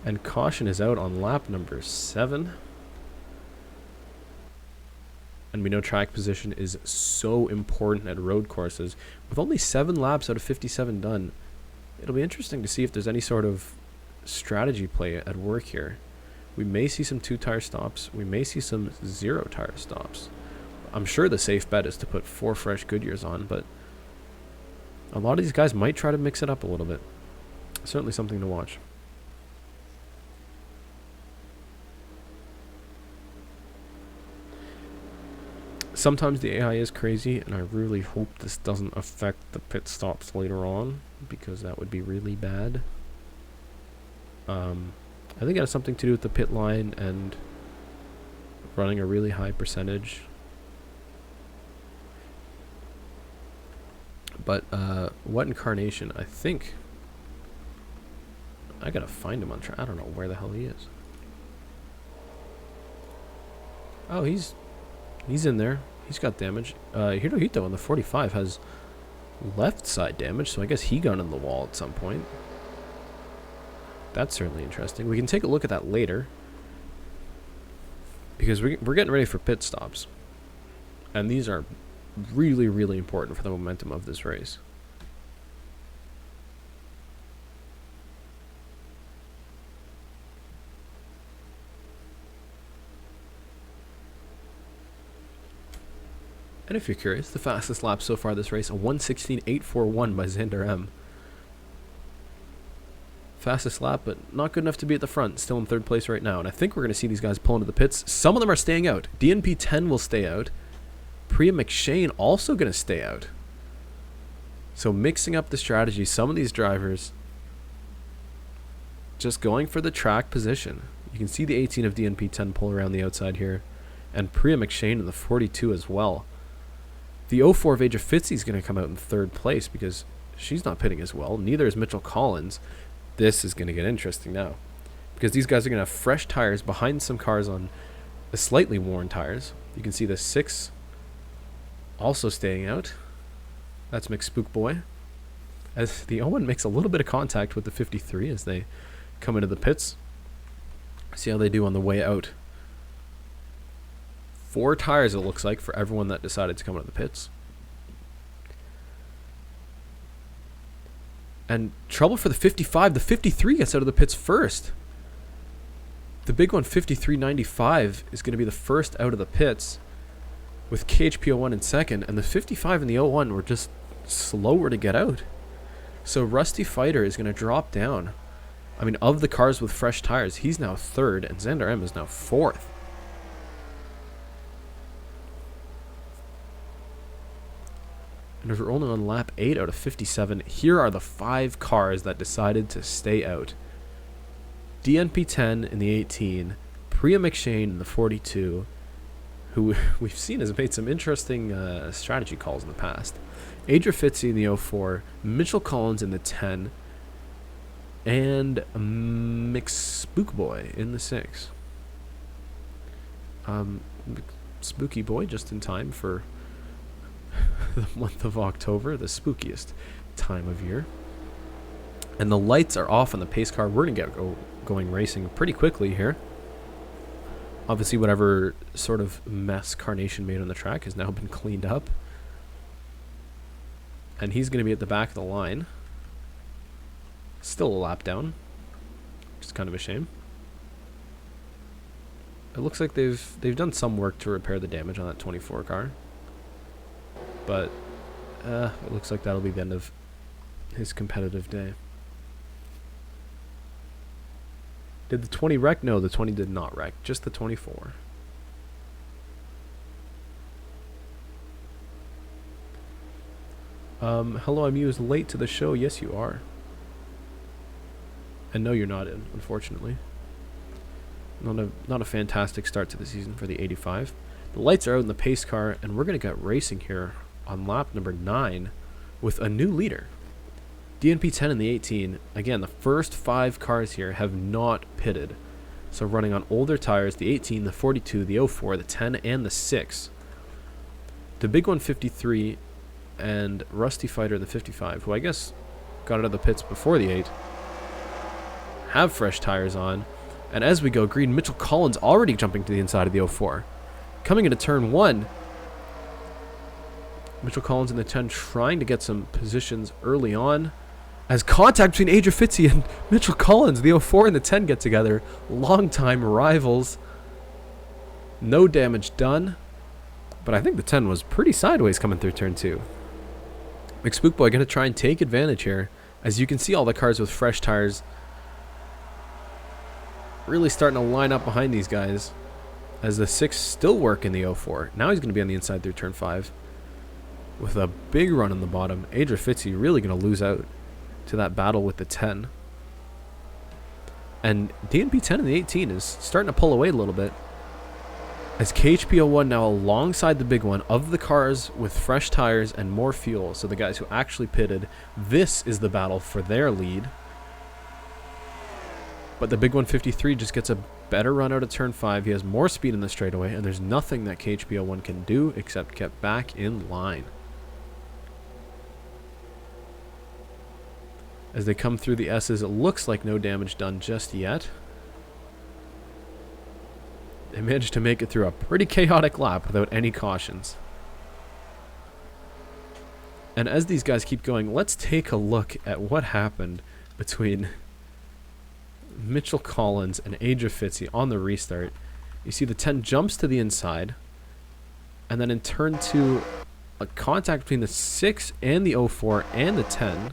And caution is out on lap number 7. And we know track position is so important at road courses. With only 7 laps out of 57 done, it'll be interesting to see if there's any sort of strategy play at work here. We may see some 2-tire stops. We may see some 0-tire stops. I'm sure the safe bet is to put 4 fresh Goodyears on, but a lot of these guys might try to mix it up a little bit. Certainly something to watch. Sometimes the AI is crazy, and I really hope this doesn't affect the pit stops later on, because that would be really bad. I think it has something to do with the pit line and running a really high percentage. But What Incarnation, I think... I gotta find him on track. I don't know where the hell he is. Oh, he's in there. He's got damage. Hirohito on the 45 has left side damage, so I guess he got in the wall at some point. That's certainly interesting. We can take a look at that later, because we're getting ready for pit stops. And these are really, really important for the momentum of this race. And if you're curious, the fastest lap so far this race, a 1:16.841 by Xander M. Fastest lap, but not good enough to be at the front. Still in 3rd place right now. And I think we're going to see these guys pull into the pits. Some of them are staying out. DNP 10 will stay out. Priya McShane also going to stay out. So mixing up the strategy. Some of these drivers just going for the track position. You can see the 18 of DNP 10 pull around the outside here. And Priya McShane in the 42 as well. The 04 of Age of Fitzy is going to come out in 3rd place because she's not pitting as well. Neither is Mitchell Collins. This is going to get interesting now, because these guys are going to have fresh tires behind some cars on the slightly worn tires. You can see the 6 also staying out. That's McSpookboy. As the 01 makes a little bit of contact with the 53 as they come into the pits. See how they do on the way out. 4 tires, it looks like, for everyone that decided to come into the pits. And trouble for the 55. The 53 gets out of the pits first. The big one, 53.95, is going to be the first out of the pits, with KHP01 in 2nd. And the 55 and the 01 were just slower to get out. So Rusty Fighter is going to drop down. I mean, of the cars with fresh tires, he's now 3rd, and Xander M is now 4th. And if we're only on lap 8 out of 57, here are the 5 cars that decided to stay out. DNP 10 in the 18, Priya McShane in the 42, who we've seen has made some interesting strategy calls in the past. Adria Fitzy in the 04, Mitchell Collins in the 10, and McSpookboy in the 6. Spooky Boy just in time for the month of October, the spookiest time of year. And the lights are off on the pace car. We're going to get going racing pretty quickly here. Obviously, whatever sort of mess Carnation made on the track has now been cleaned up. And he's going to be at the back of the line. Still a lap down, which is kind of a shame. It looks like they've done some work to repair the damage on that 24 car. But it looks like that'll be the end of his competitive day. Did the 20 wreck? No, the 20 did not wreck. Just the 24. Hello, I'm used late to the show. Yes, you are. And no, you're not in, unfortunately. Not a fantastic start to the season for the 85. The lights are out in the pace car, and we're going to get racing here on lap number 9 with a new leader. DNP 10 and the 18. Again, the first 5 cars here have not pitted. So running on older tires, the 18, the 42, the 04, the 10, and the 6. The big one, 53, and Rusty Fighter, the 55, who I guess got out of the pits before the 8, have fresh tires on. And as we go green, Mitchell Collins already jumping to the inside of the 04. Coming into turn 1, Mitchell Collins in the 10 trying to get some positions early on. As contact between Adrian Fitzy and Mitchell Collins, the 04 and the 10 get together. Longtime rivals. No damage done. But I think the 10 was pretty sideways coming through turn 2. McSpookboy going to try and take advantage here. As you can see, all the cars with fresh tires really starting to line up behind these guys. As the 6 still work in the 04. Now he's going to be on the inside through turn 5. With a big run on the bottom. Adrian Fitzy really going to lose out to that battle with the 10. And DNP 10 and the 18 is starting to pull away a little bit. As KHP01 now alongside the big one of the cars with fresh tires and more fuel. So the guys who actually pitted, this is the battle for their lead. But the big 153 just gets a better run out of turn 5. He has more speed in the straightaway, and there's nothing that KHP01 can do except get back in line. As they come through the S's, it looks like no damage done just yet. They managed to make it through a pretty chaotic lap without any cautions. And as these guys keep going, let's take a look at what happened between Mitchell Collins and Adrian Fitzy on the restart. You see the 10 jumps to the inside, and then in turn 2, a contact between the 6 and the 04 and the 10,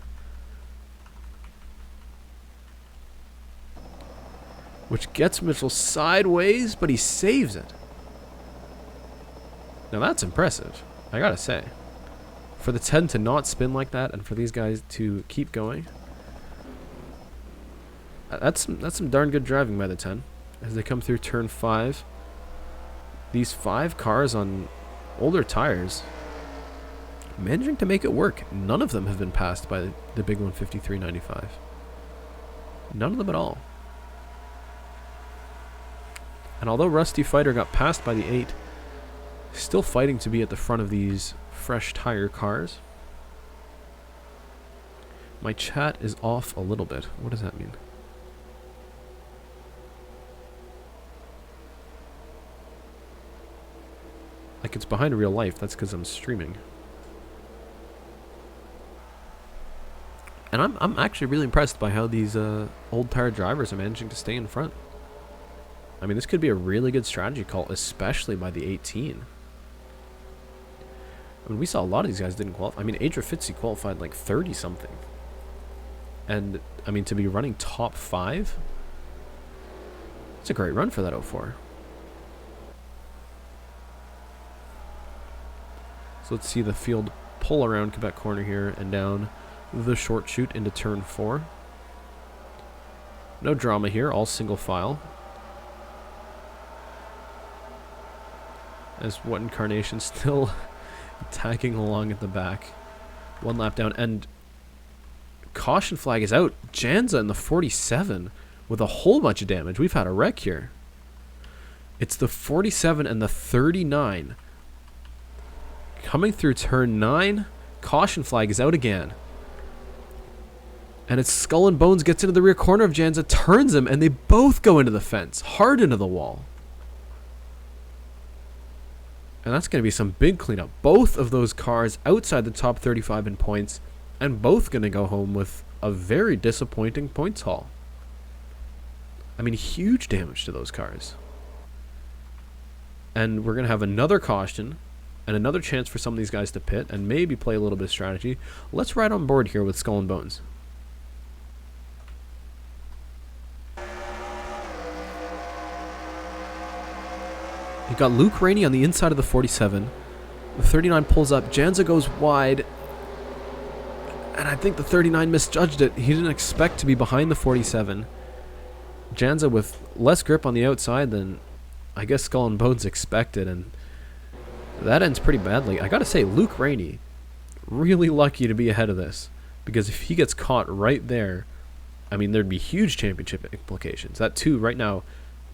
which gets Mitchell sideways, but he saves it. Now that's impressive, I gotta say. For the 10 to not spin like that, and for these guys to keep going, that's some darn good driving by the 10. As they come through turn 5, these 5 cars on older tires managing to make it work. None of them have been passed by the big 153.95. None of them at all. And although Rusty Fighter got passed by the 8, still fighting to be at the front of these fresh tire cars. My chat is off a little bit. What does that mean? Like it's behind real life. That's because I'm streaming. And I'm actually really impressed by how these old tire drivers are managing to stay in front. I mean, this could be a really good strategy call, especially by the 18. I mean, we saw a lot of these guys didn't qualify. I mean, Adrian Fitzy qualified like 30-something. And, I mean, to be running top 5, it's a great run for that 04. So let's see the field pull around Quebec corner here and down the short chute into turn 4. No drama here, all single file. As What Incarnation still tagging along at the back. 1 lap down, and caution flag is out. Janza in the 47 with a whole bunch of damage. We've had a wreck here. It's the 47 and the 39. Coming through turn 9, caution flag is out again. And it's Skull and Bones gets into the rear corner of Janza, turns him, and they both go into the fence, hard into the wall. And that's going to be some big cleanup. Both of those cars outside the top 35 in points, and both going to go home with a very disappointing points haul. I mean, huge damage to those cars. And we're going to have another caution and another chance for some of these guys to pit and maybe play a little bit of strategy. Let's ride on board here with Skull and Bones. You got Luke Rainey on the inside of the 47. The 39 pulls up. Janza goes wide. And I think the 39 misjudged it. He didn't expect to be behind the 47. Janza with less grip on the outside than I guess Skull and Bones expected. And that ends pretty badly. I gotta say, Luke Rainey, really lucky to be ahead of this. Because if he gets caught right there, I mean, there'd be huge championship implications. That 2 right now,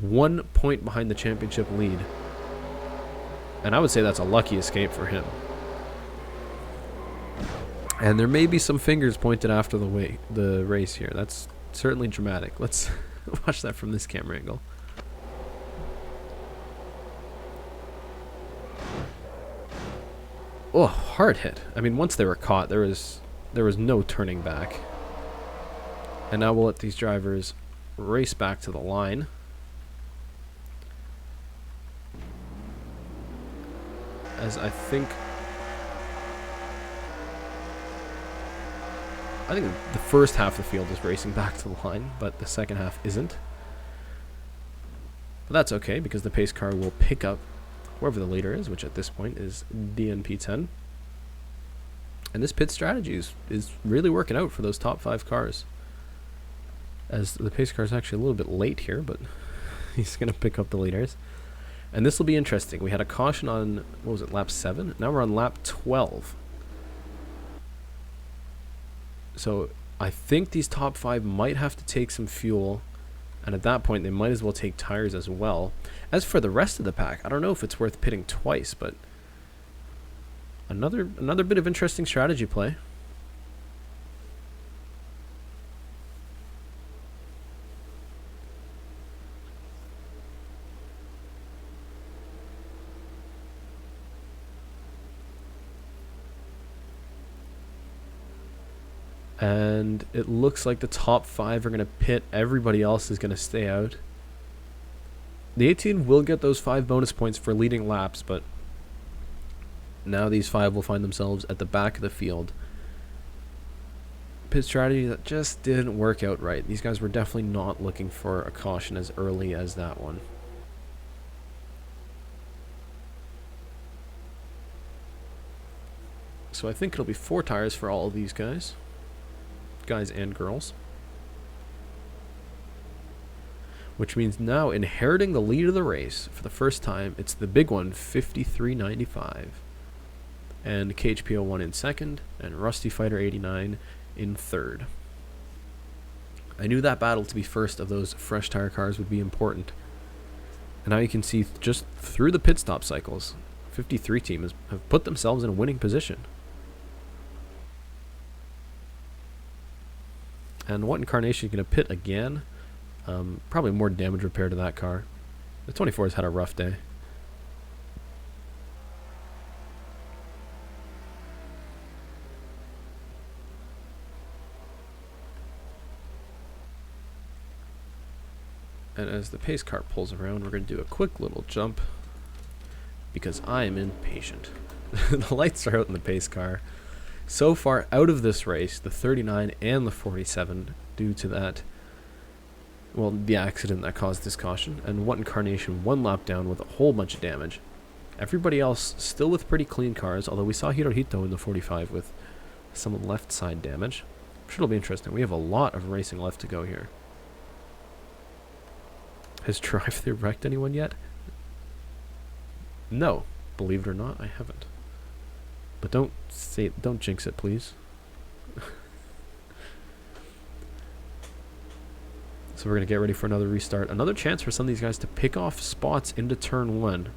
1 point behind the championship lead. And I would say that's a lucky escape for him. And there may be some fingers pointed after the race here. That's certainly dramatic. Let's watch that from this camera angle. Oh, hard hit. I mean, once they were caught, there was no turning back. And now we'll let these drivers race back to the line. As I think the first half of the field is racing back to the line, but the second half isn't. But that's okay, because the pace car will pick up whoever the leader is, which at this point is DNP10. And this pit strategy is really working out for those top 5 cars. As the pace car is actually a little bit late here, but he's going to pick up the leaders. And this will be interesting. We had a caution on, what was it, lap 7? Now we're on lap 12. So I think these top 5 might have to take some fuel. And at that point, they might as well take tires as well. As for the rest of the pack, I don't know if it's worth pitting twice, but another bit of interesting strategy play. And it looks like the top 5 are going to pit. Everybody else is going to stay out. The 18 will get those 5 bonus points for leading laps, but now these 5 will find themselves at the back of the field. Pit strategy that just didn't work out right. These guys were definitely not looking for a caution as early as that one. So I think it'll be 4 tires for all of these guys and girls, which means now inheriting the lead of the race for the first time, it's the big one, 53.95, and KHP01 in second, and Rusty Fighter 89 in third. I knew that battle to be first of those fresh tire cars would be important, and now you can see just through the pit stop cycles, 53 team have put themselves in a winning position. And what incarnation is going to pit again? Probably more damage repair to that car. The 24's had a rough day. And as the pace car pulls around, we're going to do a quick little jump because I am impatient. The lights are out in the pace car. So far out of this race, the 39 and the 47, due to that, well, the accident that caused this caution, and what incarnation 1 lap down with a whole bunch of damage. Everybody else still with pretty clean cars, although we saw Hirohito in the 45 with some left side damage. I'm sure it'll be interesting. We have a lot of racing left to go here. Has DriveThrough wrecked anyone yet? No, believe it or not, I haven't. But don't jinx it, please. So we're going to get ready for another restart. Another chance for some of these guys to pick off spots into turn 1.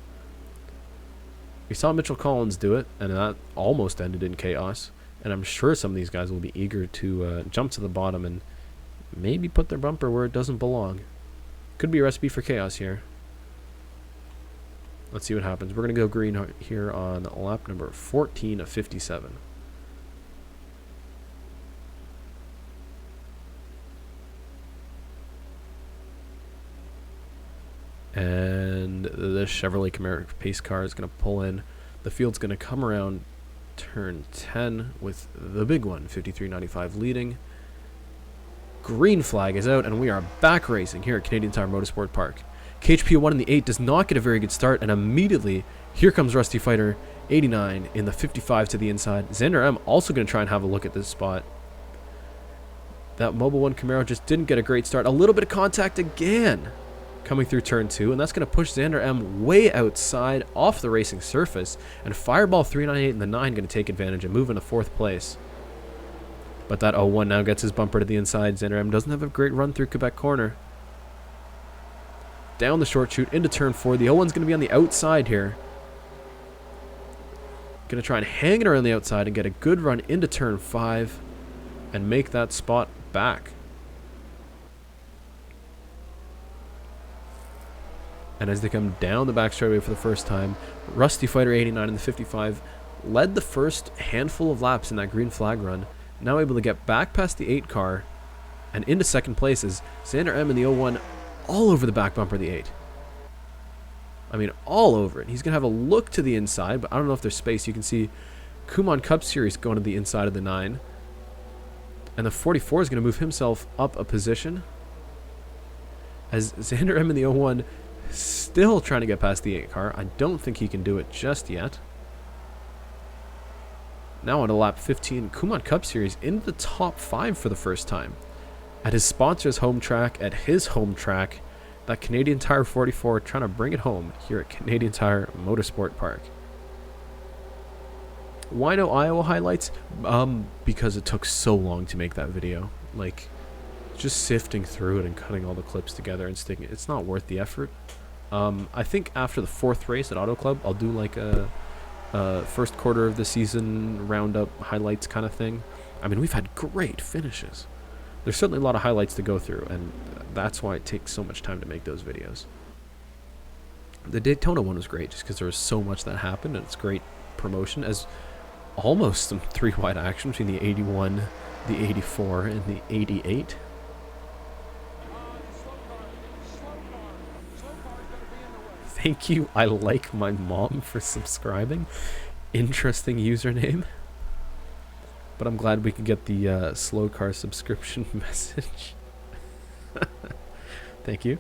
We saw Mitchell Collins do it, and that almost ended in chaos. And I'm sure some of these guys will be eager to jump to the bottom and maybe put their bumper where it doesn't belong. Could be a recipe for chaos here. Let's see what happens. We're going to go green here on lap number 14 of 57. And the Chevrolet Camaro pace car is going to pull in. The field's going to come around turn 10 with the big one, 53.95 leading. Green flag is out, and we are back racing here at Canadian Tire Motorsport Park. KHP1 in the 8 does not get a very good start, and immediately here comes Rusty Fighter 89 in the 55 to the inside. Xander M also going to try and have a look at this spot. That Mobile 1 Camaro just didn't get a great start. A little bit of contact again coming through turn 2, and that's going to push Xander M way outside off the racing surface, and Fireball 398 in the 9 going to take advantage and move into 4th place. But that 01 now gets his bumper to the inside. Xander M doesn't have a great run through Quebec corner. Down the short chute into turn 4. The 01's going to be on the outside here. Going to try and hang it around the outside and get a good run into turn 5 and make that spot back. And as they come down the back straightaway for the first time, Rusty Fighter 89 in the 55 led the first handful of laps in that green flag run. Now able to get back past the 8 car and into 2nd place is Xander M in the 01 all over the back bumper of the 8. I mean, all over it. He's going to have a look to the inside, but I don't know if there's space. You can see Kumon Cup Series going to the inside of the 9. And the 44 is going to move himself up a position as Xander M in the 01 still trying to get past the 8 car. I don't think he can do it just yet. Now on to lap 15, Kumon Cup Series into the top 5 for the first time. At his sponsor's home track, at his home track, that Canadian Tire 44 trying to bring it home here at Canadian Tire Motorsport Park. Why no Iowa highlights? Because it took so long to make that video. Like, just sifting through it and cutting all the clips together and sticking it, it's not worth the effort. I think after the 4th race at Auto Club, I'll do like a first quarter of the season roundup highlights kind of thing. I mean, we've had great finishes. There's certainly a lot of highlights to go through, and that's why it takes so much time to make those videos. The Daytona one was great just because there was so much that happened, and it's great promotion as almost some 3 wide action between the 81, the 84, and the 88. Thank you, I like my mom, for subscribing. Interesting username. But I'm glad we could get the slow car subscription message. Thank you.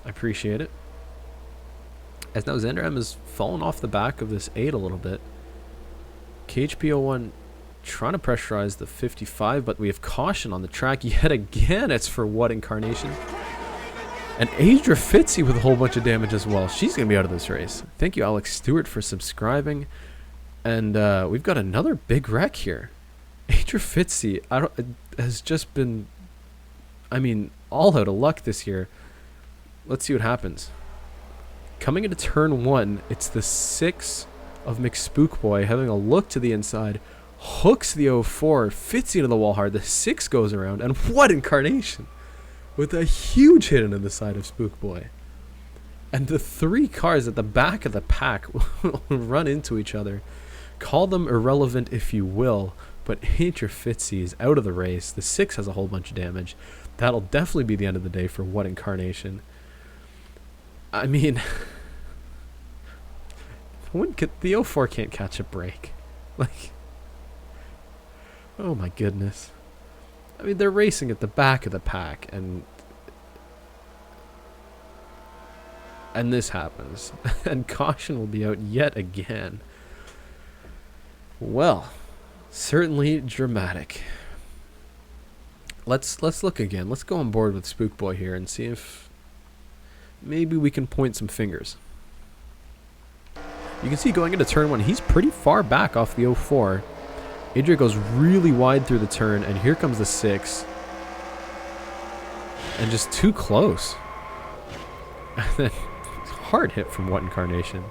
I appreciate it. As now Xander M has fallen off the back of this 8 a little bit. KHP01 trying to pressurize the 55, but we have caution on the track yet again. It's for what incarnation? And Adria Fitzy with a whole bunch of damage as well. She's going to be out of this race. Thank you, Alex Stewart, for subscribing. And we've got another big wreck here. Adria Fitzy has just been, I mean, all out of luck this year. Let's see what happens. Coming into turn 1, it's the 6 of McSpookboy having a look to the inside. Hooks the 04, Fitzy into the wall hard. The 6 goes around, and what incarnation! With a huge hit into the side of Spookboy. And the 3 cars at the back of the pack will run into each other. Call them irrelevant if you will, but Adria Fitzy is out of the race. The 6 has a whole bunch of damage. That'll definitely be the end of the day for what incarnation. I mean, the 04 can't catch a break. Like, oh my goodness. I mean, they're racing at the back of the pack, and this happens. And caution will be out yet again. Well, certainly dramatic. Let's look again. Let's go on board with Spookboy here and see if maybe we can point some fingers. You can see going into turn 1, he's pretty far back off the 04. Adria goes really wide through the turn, and here comes the 6. And just too close. And then hard hit from what incarnation.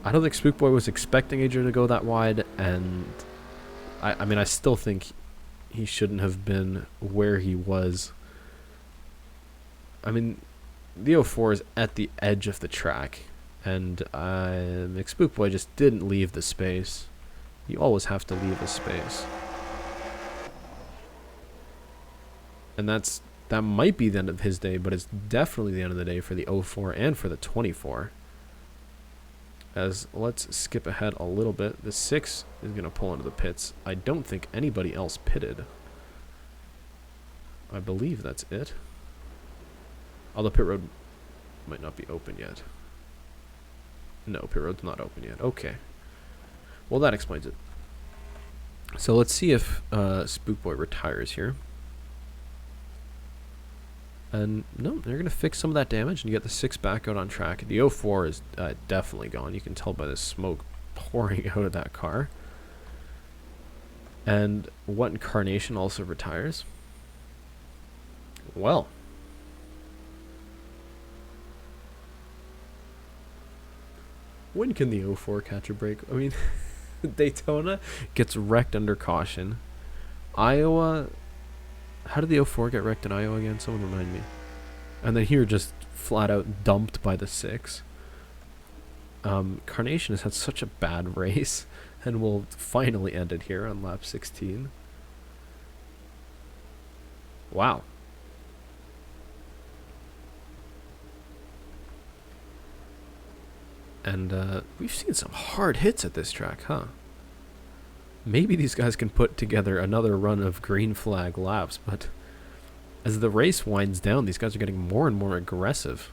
I don't think Spookboy was expecting Adria to go that wide, and I mean, I still think he shouldn't have been where he was. I mean, the 04 is at the edge of the track, and McSpookboy just didn't leave the space. You always have to leave a space. And that might be the end of his day, but it's definitely the end of the day for the 04 and for the 24. As let's skip ahead a little bit. The 6 is going to pull into the pits. I don't think anybody else pitted. I believe that's it. Although pit road might not be open yet. No, pit road's not open yet. Okay. Well, that explains it. So let's see if Spookboy retires here. And no, they're going to fix some of that damage and get the 6 back out on track. The 04 is definitely gone. You can tell by the smoke pouring out of that car. And What Incarnation also retires. Well. When can the 04 catch a break? I mean, Daytona gets wrecked under caution. Iowa... How did the 04 get wrecked in Iowa again? Someone remind me. And then here just flat out dumped by the 6. Carnation has had such a bad race and will finally end it here on lap 16. Wow. And we've seen some hard hits at this track, huh? Maybe these guys can put together another run of green flag laps, but as the race winds down, these guys are getting more and more aggressive.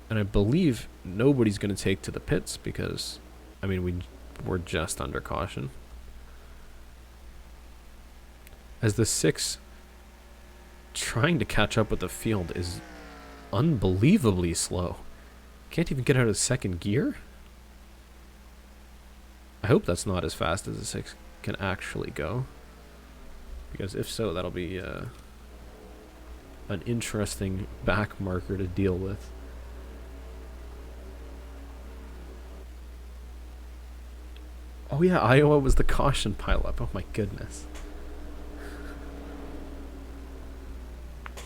And I believe nobody's going to take to the pits because, I mean, we're just under caution. As the 6 trying to catch up with the field is unbelievably slow. Can't even get out of second gear? I hope that's not as fast as the 6 can actually go. Because if so, that'll be an interesting back marker to deal with. Oh yeah, Iowa was the caution pileup. Oh my goodness.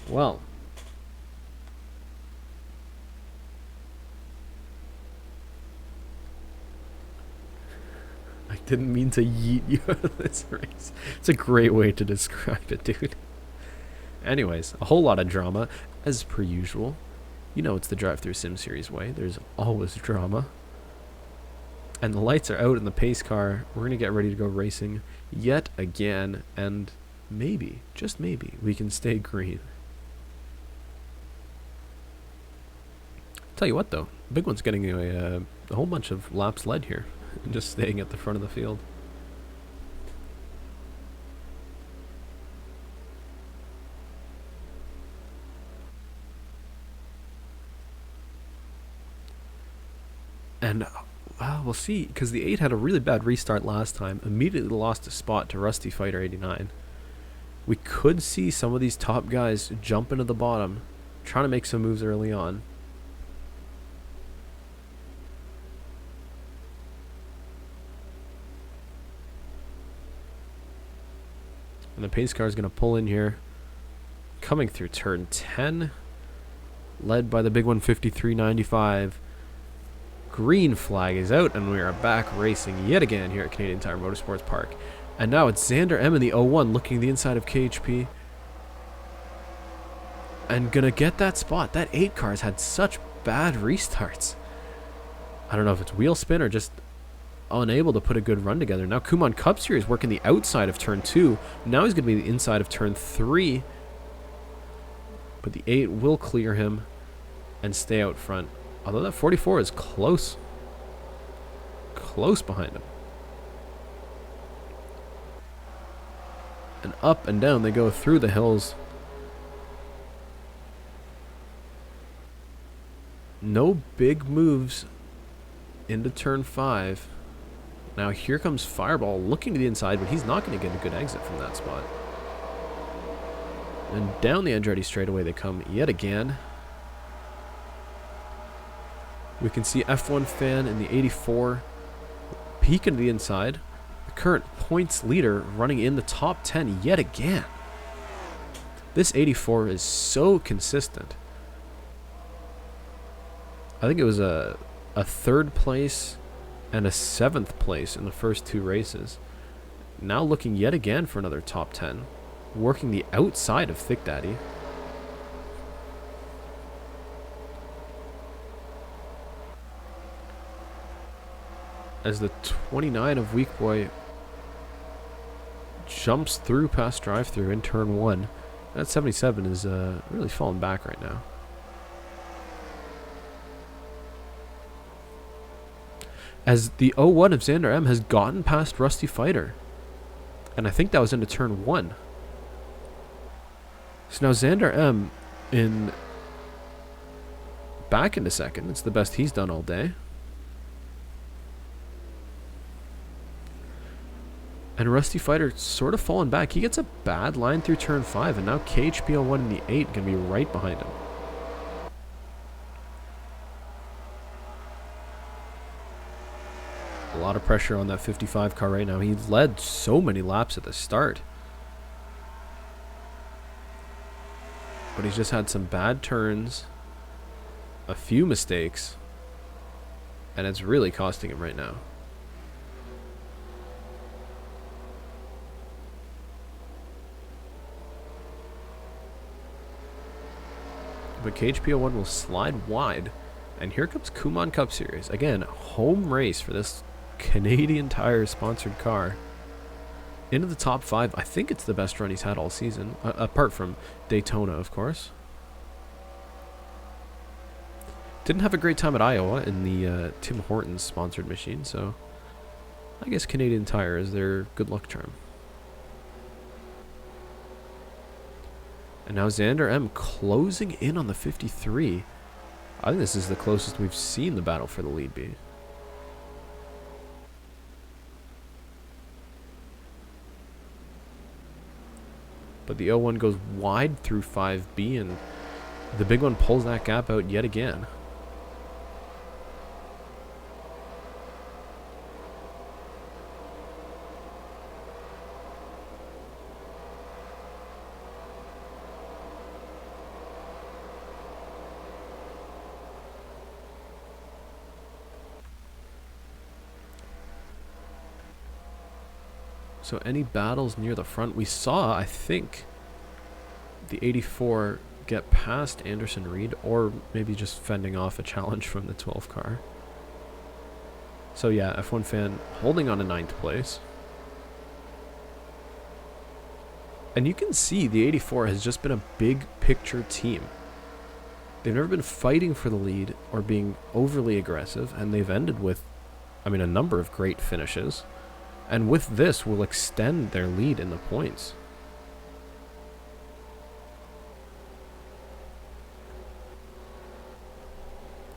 Well. I didn't mean to yeet you out of this race. It's a great way to describe it, dude. Anyways, a whole lot of drama, as per usual. You know it's the DriveThrough Sim Series way. There's always drama. And the lights are out in the pace car. We're going to get ready to go racing yet again. And maybe, just maybe, we can stay green. Tell you what, though. Big One's getting a whole bunch of laps led here. Just staying at the front of the field. And we'll see, because the 8 had a really bad restart last time. Immediately lost a spot to Rusty Fighter 89. We could see some of these top guys jump into the bottom, trying to make some moves early on. And the pace car is going to pull in here. Coming through turn 10. Led by the big one, 53.95. Green flag is out, and we are back racing yet again here at Canadian Tire Motorsport Park. And now it's Xander M in the 01 looking the inside of KHP. And going to get that spot. That 8 car has had such bad restarts. I don't know if it's wheel spin or just unable to put a good run together. Now Kumon Cups here is working the outside of turn 2. Now he's going to be the inside of turn 3. But the 8 will clear him and stay out front. Although that 44 is close. Close behind him. And up and down they go through the hills. No big moves into turn 5. Now here comes Fireball looking to the inside, but he's not going to get a good exit from that spot. And down the Andretti straightaway they come yet again. We can see F1 fan in the 84 peeking to the inside. The current points leader running in the top 10 yet again. This 84 is so consistent. I think it was a third place and a 7th place in the first 2 races. Now looking yet again for another top 10. Working the outside of Thick Daddy. As the 29 of Weak Boy jumps through past DriveThrough in turn 1. That 77 is really falling back right now. As the 01 of Xander M has gotten past Rusty Fighter. And I think that was into turn 1. So now Xander M back into second. It's the best he's done all day. And Rusty Fighter sort of falling back. He gets a bad line through turn 5. And now KHP01 in the 8 going to be right behind him. A lot of pressure on that 55 car right now. He led so many laps at the start. But he's just had some bad turns. A few mistakes. And it's really costing him right now. But KHP01 will slide wide. And here comes Kumon Cup Series. Again, home race for this Canadian Tire sponsored car. Into the top 5. I think it's the best run he's had all season. Apart from Daytona, of course. Didn't have a great time at Iowa in the Tim Hortons sponsored machine. So I guess Canadian Tire is their good luck charm. And now Xander M closing in on the 53. I think this is the closest we've seen the battle for the lead be. But the 01 goes wide through 5B, and the big one pulls that gap out yet again. So any battles near the front? We saw, I think, the 84 get past Anderson Reed, or maybe just fending off a challenge from the 12 car. So yeah, F1 fan holding on to 9th place. And you can see the 84 has just been a big picture team. They've never been fighting for the lead or being overly aggressive, and they've ended with, I mean, a number of great finishes. And with this, will extend their lead in the points.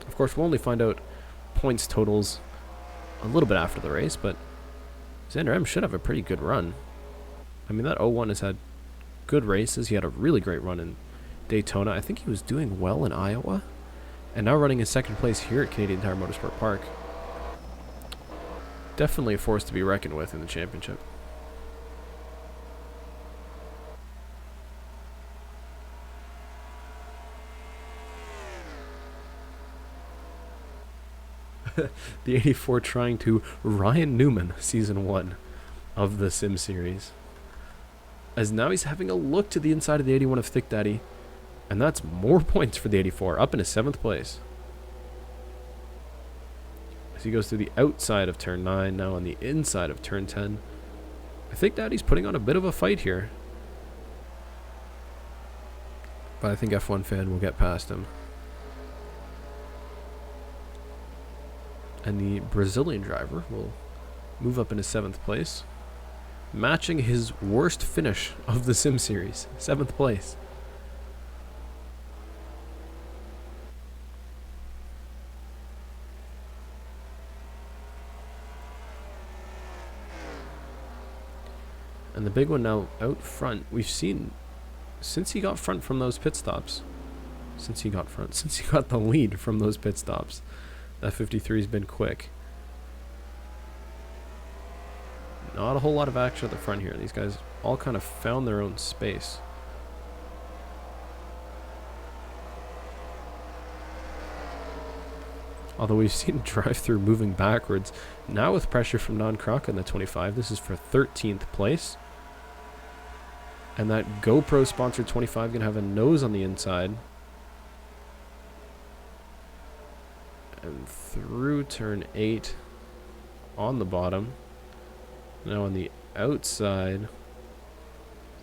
Of course, we'll only find out points totals a little bit after the race, but Xander M should have a pretty good run. I mean, that 01 has had good races. He had a really great run in Daytona. I think he was doing well in Iowa. And now running in second place here at Canadian Tire Motorsport Park. Definitely a force to be reckoned with in the championship. The 84 trying to Ryan Newman Season 1 of the Sim Series. As now he's having a look to the inside of the 81 of Thick Daddy. And that's more points for the 84, up into 7th place. He goes through the outside of turn 9, now on the inside of turn 10. I think Daddy's putting on a bit of a fight here. But I think F1 fan will get past him. And the Brazilian driver will move up into 7th place, matching his worst finish of the Sim Series, 7th place. And the big one now out front. We've seen, since he got front from those pit stops, since he got the lead from those pit stops, that 53 has been quick. Not a whole lot of action at the front here. These guys all kind of found their own space. Although we've seen DriveThrough moving backwards. Now with pressure from Non-Croc in the 25. This is for 13th place. And that GoPro sponsored 25 going to have a nose on the inside. And through turn 8 on the bottom. Now on the outside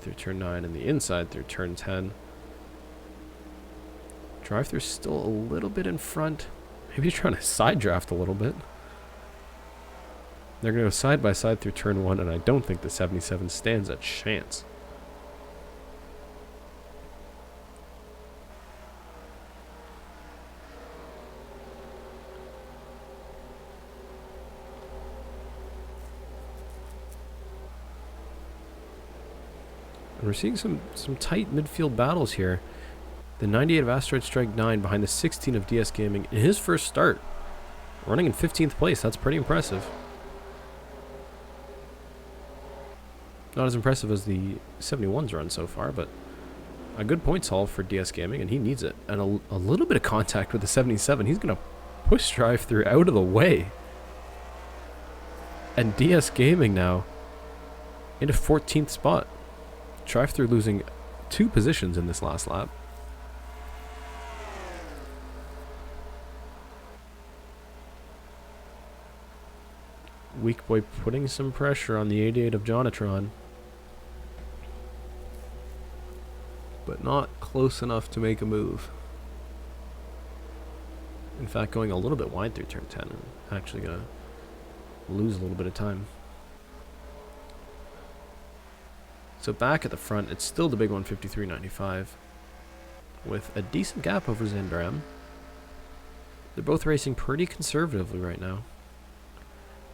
through turn 9 and the inside through turn 10. DriveThrough still a little bit in front. Maybe he's trying to side draft a little bit. They're going to go side by side through turn 1, and I don't think the 77 stands a chance. And we're seeing some tight midfield battles here. The 98 of Asteroid Strike 9 behind the 16 of DS Gaming in his first start. Running in 15th place. That's pretty impressive. Not as impressive as the 71's run so far, but a good points haul for DS Gaming, and he needs it. And a little bit of contact with the 77. He's going to push DriveThrough out of the way. And DS Gaming now into 14th spot. DriveThrough losing 2 positions in this last lap. Weak Boy putting some pressure on the 88 of Jonatron. But not close enough to make a move. In fact, going a little bit wide through turn 10 and actually going to lose a little bit of time. So back at the front, it's still the big 153.95 with a decent gap over Zandram. They're both racing pretty conservatively right now.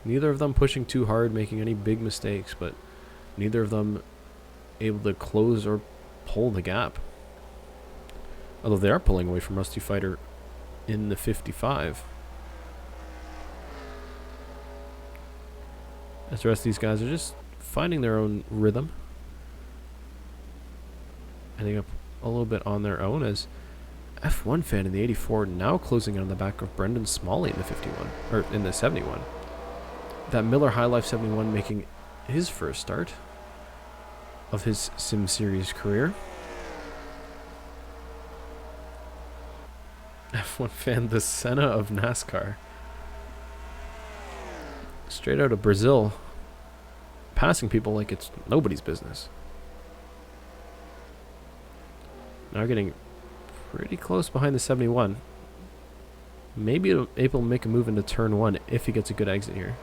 Neither of them pushing too hard, making any big mistakes, but neither of them able to close or pull the gap. Although they are pulling away from Rusty Fighter in the 55. As the rest of these guys are just finding their own rhythm. Ending up a little bit on their own as F1 fan in the 84 now closing in on the back of Brendan Smalley in the 51, or in the 71. That Miller High Life 71 making his first start of his Sim Series career. F1 fan, the Senna of NASCAR. Straight out of Brazil. Passing people like it's nobody's business. Now getting pretty close behind the 71. Maybe able to make a move into turn 1 if he gets a good exit here.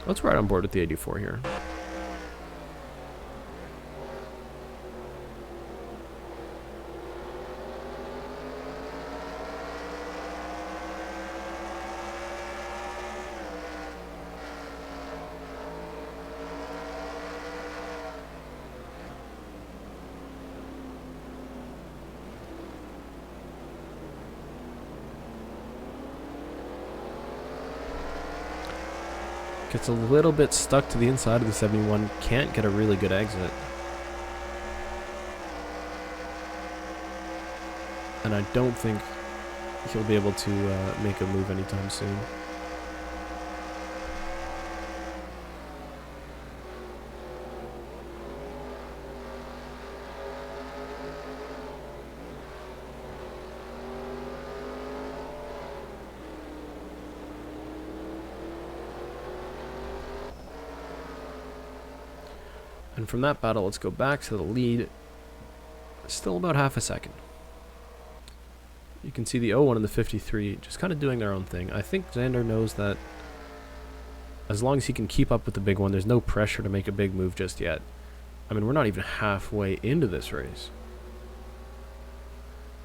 Let's ride on board with the 84 here. Gets a little bit stuck to the inside of the 71. Can't get a really good exit. And I don't think he'll be able to make a move anytime soon. And from that battle, let's go back to the lead. Still about half a second. You can see the 01 and the 53 just kind of doing their own thing. I think Xander knows that as long as he can keep up with the big one, there's no pressure to make a big move just yet. I mean, we're not even halfway into this race.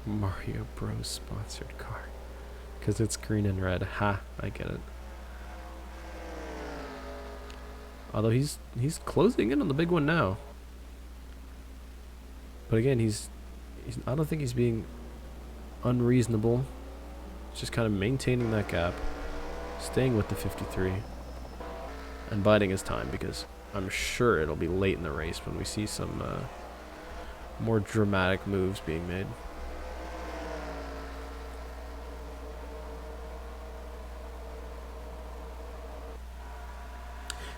Mario Bros. Sponsored car. Because it's green and red. Ha, I get it. Although he's closing in on the big one now. But again, I don't think he's being unreasonable. It's just kind of maintaining that gap, staying with the 53, and biding his time, because I'm sure it'll be late in the race when we see some more dramatic moves being made.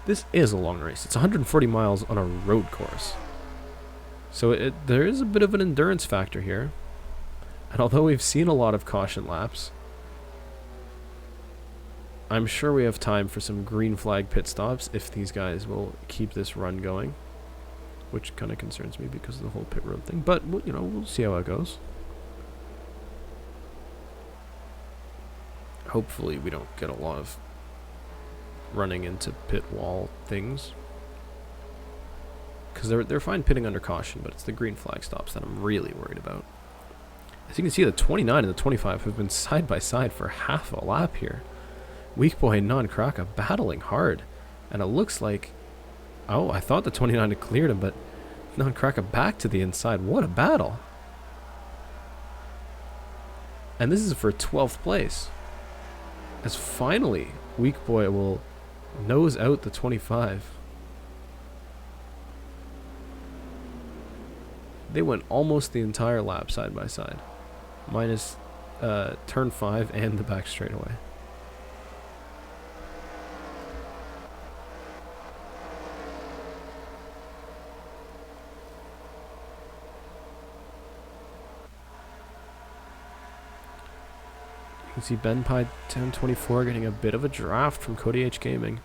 This is a long race. It's 140 miles on a road course. So there is a bit of an endurance factor here. And although we've seen a lot of caution laps, I'm sure we have time for some green flag pit stops if these guys will keep this run going. Which kind of concerns me because of the whole pit road thing. But, you know, we'll see how it goes. Hopefully we don't get a lot of running into pit wall things. Because they're fine pitting under caution, but it's the green flag stops that I'm really worried about. As you can see, the 29 and the 25 have been side by side for half a lap here. Weak Boy and Non-Kraka battling hard. And it looks like... Oh, I thought the 29 had cleared him, but Non-Kraka back to the inside. What a battle. And this is for 12th place. As finally, Weak Boy will nose out the 25. They went almost the entire lap side by side. Minus turn 5 and the back straightaway. You can see Ben Pie 1024 getting a bit of a draft from Cody H Gaming.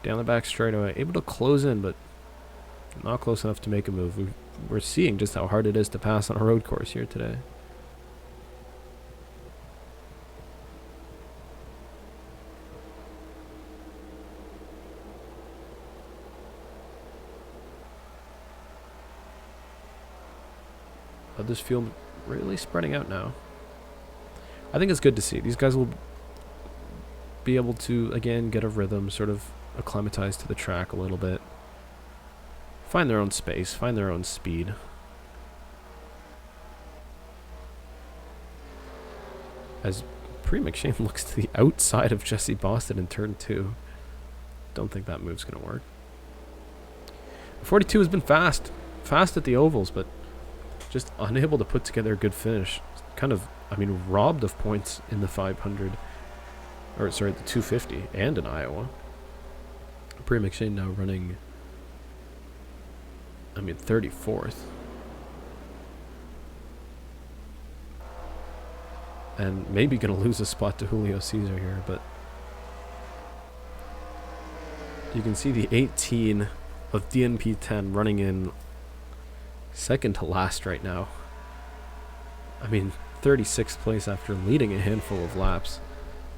Down the back straightaway. Able to close in, but not close enough to make a move. We're seeing just how hard it is to pass on a road course here today. But this field really spreading out now. I think it's good to see. These guys will be able to, again, get a rhythm, sort of acclimatize to the track a little bit. Find their own space, find their own speed. As Pre McShane looks to the outside of Jesse Boston in turn 2. Don't think that move's going to work. 42 has been fast. Fast at the ovals, but just unable to put together a good finish. Kind of, I mean, robbed of points in the 500. Or, sorry, the 250 and in Iowa. Pre McShane now running... I mean, 34th. And maybe going to lose a spot to Julio Cesar here, but... You can see the 18 of DNP 10 running in second to last right now. I mean, 36th place after leading a handful of laps.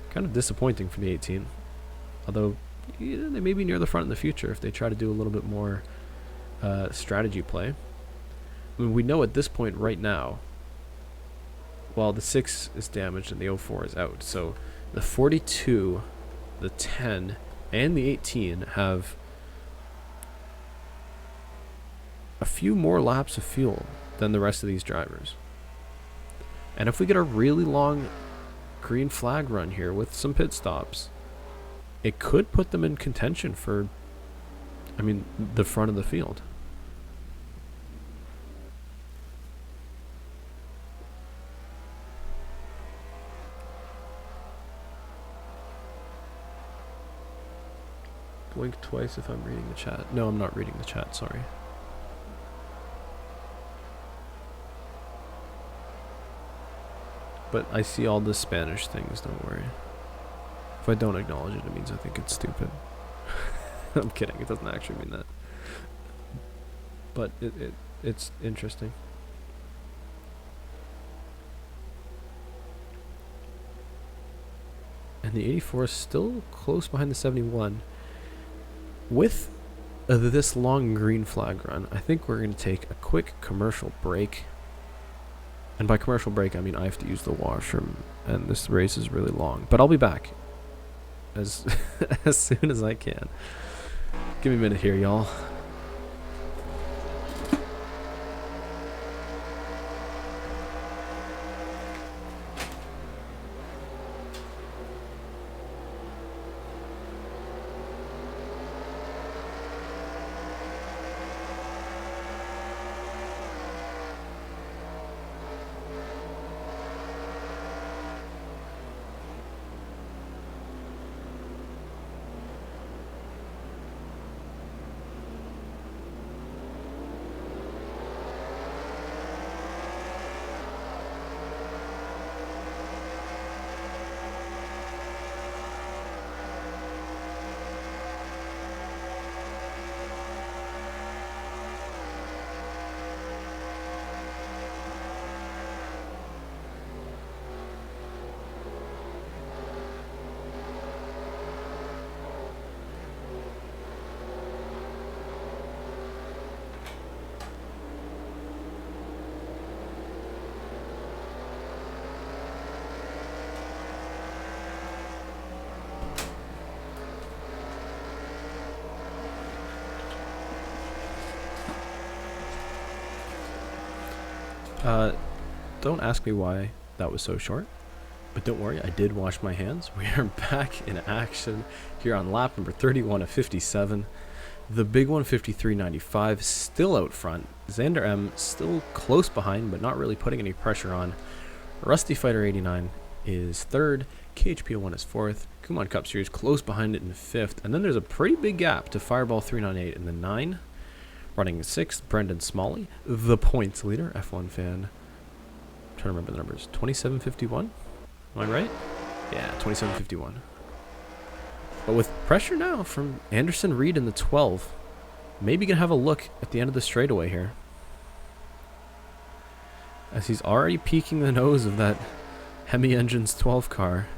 Kind of disappointing for the 18. Although, yeah, they may be near the front in the future if they try to do a little bit more... strategy play. I mean, we know at this point right now, well, the 6 is damaged and the 04 is out. So the 42, the 10, and the 18 have a few more laps of fuel than the rest of these drivers. And if we get a really long green flag run here with some pit stops, it could put them in contention for, I mean, the front of the field. Blink twice if I'm reading the chat. No, I'm not reading the chat, sorry. But I see all the Spanish things, don't worry. If I don't acknowledge it, it means I think it's stupid. I'm kidding, it doesn't actually mean that. But it's interesting. And the 84 is still close behind the 71. With this long green flag run, I think we're going to take a quick commercial break. And by commercial break, I mean I have to use the washroom, and this race is really long. But I'll be back as as soon as I can. Give me a minute here, y'all. Don't ask me why that was so short, but don't worry, I did wash my hands. We are back in action here on lap number 31 of 57. The big one, 53.95, still out front. Xander M still close behind, but not really putting any pressure on. Rusty Fighter 89 is third. KHP01 is fourth. Kumon Cup Series close behind it in fifth. And then there's a pretty big gap to Fireball 398 in the 9. Running sixth, Brendan Smalley, the points leader, F1 fan. I'm trying to remember the numbers. 27.51? Am I right? Yeah, 27.51. But with pressure now from Anderson Reed in the 12, maybe gonna have a look at the end of the straightaway here, as he's already peeking the nose of that Hemi Engines 12 car.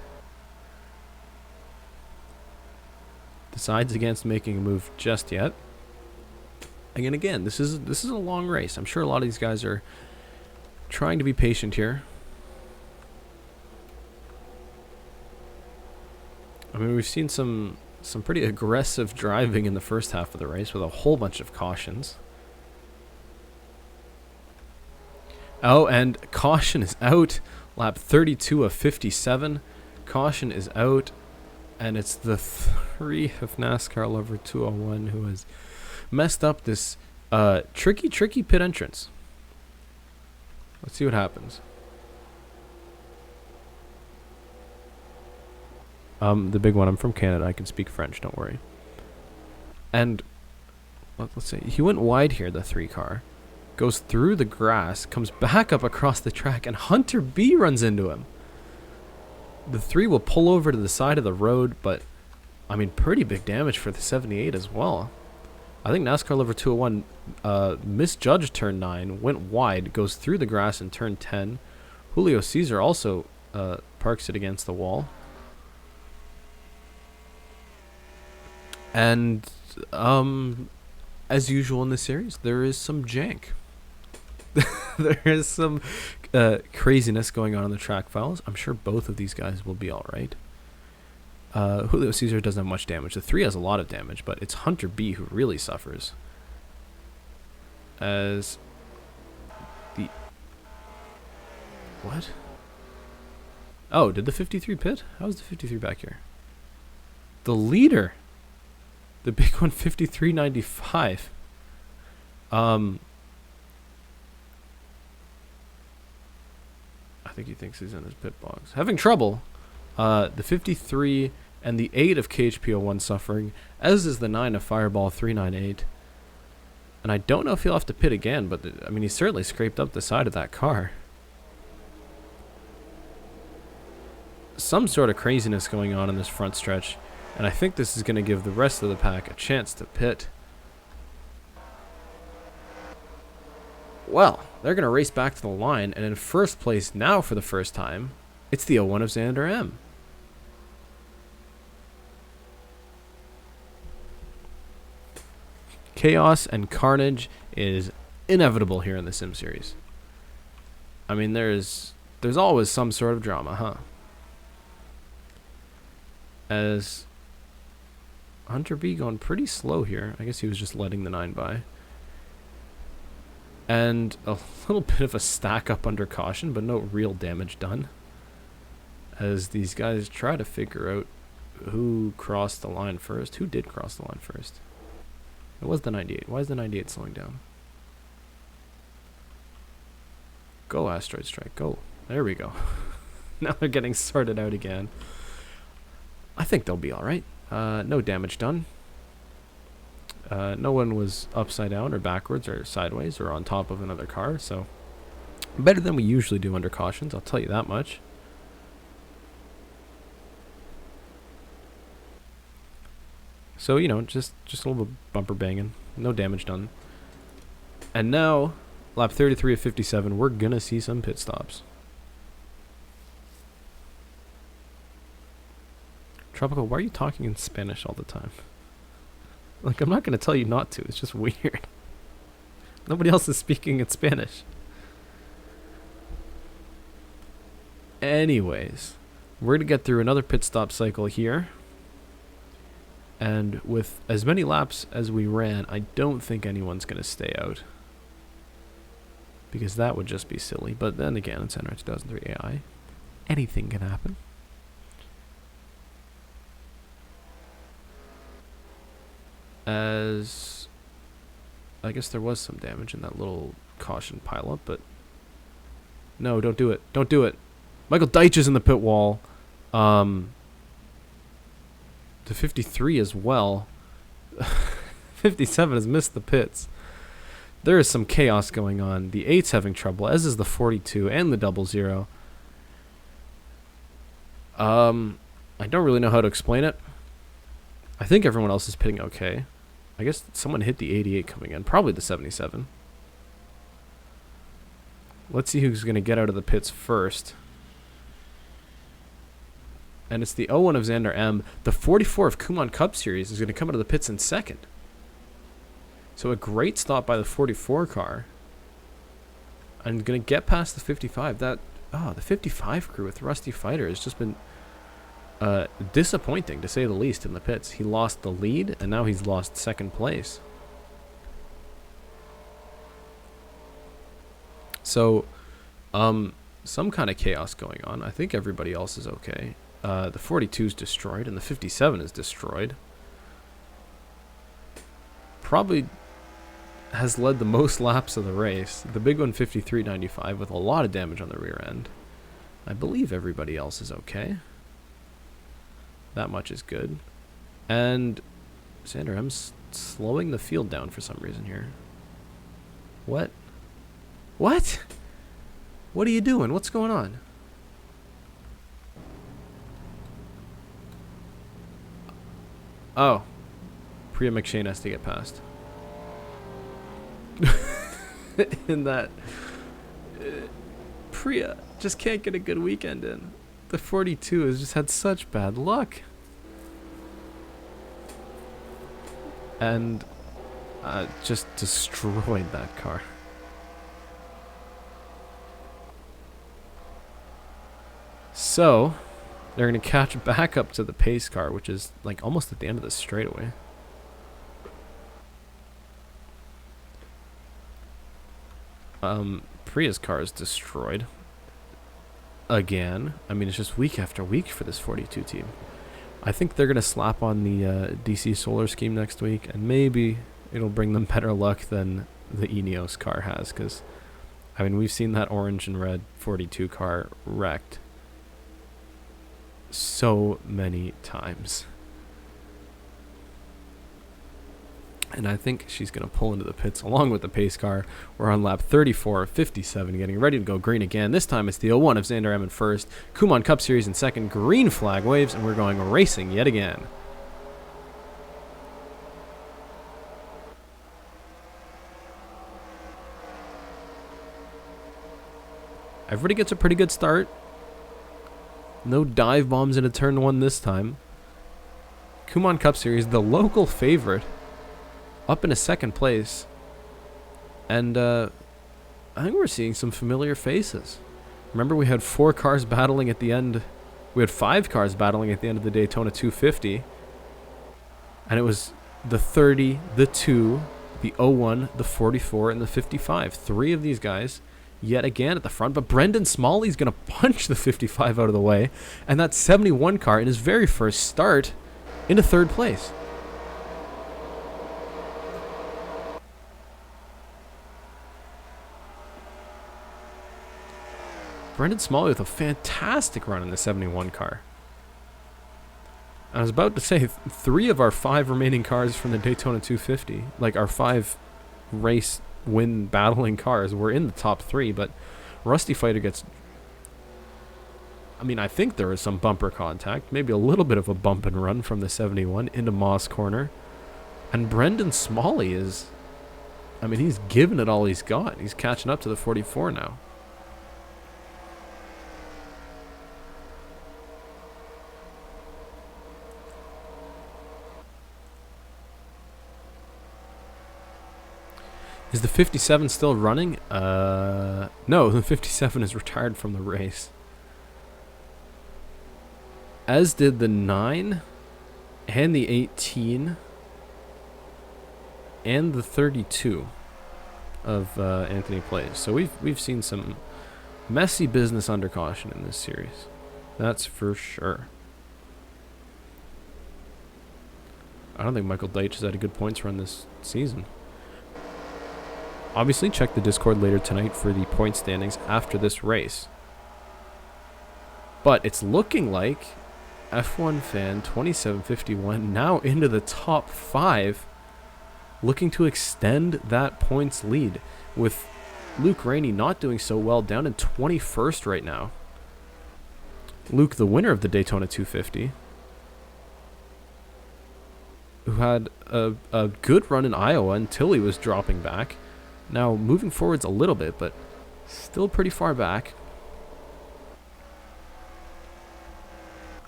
Decides against making a move just yet. And again, this is a long race. I'm sure a lot of these guys are trying to be patient here. I mean, we've seen some pretty aggressive driving in the first half of the race with a whole bunch of cautions. Oh, and caution is out. Lap 32 of 57. Caution is out. And it's the 3 of NASCAR Lover 201 who has messed up this tricky pit entrance. Let's see what happens. The big one, I'm from Canada. I can speak French, don't worry. And let's see. He went wide here, the 3 car. Goes through the grass, comes back up across the track, and Hunter B runs into him. The 3 will pull over to the side of the road, but I mean, pretty big damage for the 78 as well. I think NASCAR Lover 201 misjudged turn 9, went wide, goes through the grass in turn 10. Julio Cesar also parks it against the wall. And as usual in this series, there is some jank. There is some craziness going on in the track files. I'm sure both of these guys will be alright. Julio Cesar doesn't have much damage. The 3 has a lot of damage, but it's Hunter B who really suffers. As the... What? Oh, did the 53 pit? How is the 53 back here? The leader! The big one, 53.95. I think he thinks he's in his pit box. Having trouble. The 53 and the 8 of KHP01 suffering, as is the 9 of Fireball 398. And I don't know if he'll have to pit again, but I mean, he certainly scraped up the side of that car. Some sort of craziness going on in this front stretch. And I think this is going to give the rest of the pack a chance to pit. Well, they're going to race back to the line, and in first place now for the first time, it's the 01 of Xander M. Chaos and carnage is inevitable here in the Sim series. I mean, there's always some sort of drama, huh? As Hunter B going pretty slow here. I guess he was just letting the 9 by. And a little bit of a stack up under caution, but no real damage done. As these guys try to figure out who crossed the line first. Who did cross the line first? It was the 98. Why is the 98 slowing down? Go, Asteroid Strike. Go. There we go. Now they're getting sorted out again. I think they'll be alright. No damage done. No one was upside down or backwards or sideways or on top of another car, so better than we usually do under cautions, I'll tell you that much. So, you know, just a little bit of bumper banging. No damage done. And now, lap 33 of 57, we're gonna see some pit stops. Tropical, why are you talking in Spanish all the time? Like, I'm not going to tell you not to. It's just weird. Nobody else is speaking in Spanish. Anyways, we're going to get through another pit stop cycle here. And with as many laps as we ran, I don't think anyone's going to stay out. because that would just be silly. But then again, it's NR 2003 AI. Anything can happen. As I guess there was some damage in that little caution pileup, but no, don't do it. Don't do it. Michael Deitch is in the pit wall. The 53 as well. 57 has missed the pits. There is some chaos going on. The 8's having trouble, as is the 42 and the 00. I don't really know how to explain it. I think everyone else is pitting okay. I guess someone hit the 88 coming in. Probably the 77. Let's see who's going to get out of the pits first. And it's the 01 of Xander M. The 44 of Kumon Cup Series is going to come out of the pits in second. So a great stop by the 44 car. And going to get past the 55. The 55 crew with Rusty Fighter has just been disappointing, to say the least, in the pits. He lost the lead, and now he's lost second place. So, some kind of chaos going on. I think everybody else is okay. The 42 is destroyed, and the 57 is destroyed. Probably has led the most laps of the race. The big one, 53.95, with a lot of damage on the rear end. I believe everybody else is okay. That much is good. And Xander M's slowing the field down for some reason here. What? What? What are you doing? What's going on? Oh. Priya McShane has to get past. In that Priya just can't get a good weekend in. The 42 has just had such bad luck. And just destroyed that car. So, they're going to catch back up to the pace car, which is like almost at the end of the straightaway. Priya's car is destroyed. Again. I mean, it's just week after week for this 42 team. I think they're going to slap on the DC Solar scheme next week, and maybe it'll bring them better luck than the Ineos car has, because, I mean, we've seen that orange and red 42 car wrecked so many times. And I think she's going to pull into the pits along with the pace car. We're on lap 34 of 57, getting ready to go green again. This time it's the 01 of Xander M in first. Kumon Cup Series in second. Green flag waves, and we're going racing yet again. Everybody gets a pretty good start. No dive bombs into turn one this time. Kumon Cup Series, the local favorite, up in a second place. And I think we're seeing some familiar faces. Remember, we had 4 cars battling at the end. We had 5 cars battling at the end of the Daytona 250. And it was the 30, the 2, the 01, the 44, and the 55. 3 of these guys yet again at the front. But Brendan Smalley's going to punch the 55 out of the way. And that 71 car in his very first start into third place. Brendan Smalley with a fantastic run in the 71 car. I was about to say 3 of our 5 remaining cars from the Daytona 250, like our 5 race win battling cars, were in the top 3, but Rusty Fighter gets... I mean, I think there is some bumper contact, maybe a little bit of a bump and run from the 71 into Moss Corner. And Brendan Smalley is... I mean, he's given it all he's got. He's catching up to the 44 now. Is the 57 still running? No, the 57 is retired from the race. As did the 9 and the 18 and the 32. of Anthony plays. So we've seen some messy business under caution in this series. That's for sure. I don't think Michael Deitch has had a good points run this season. Obviously, check the Discord later tonight for the point standings after this race. But it's looking like F1 Fan 2751 now into the top 5, looking to extend that points lead, with Luke Rainey not doing so well, down in 21st right now. Luke, the winner of the Daytona 250, who had a good run in Iowa until he was dropping back. Now moving forwards a little bit, but still pretty far back.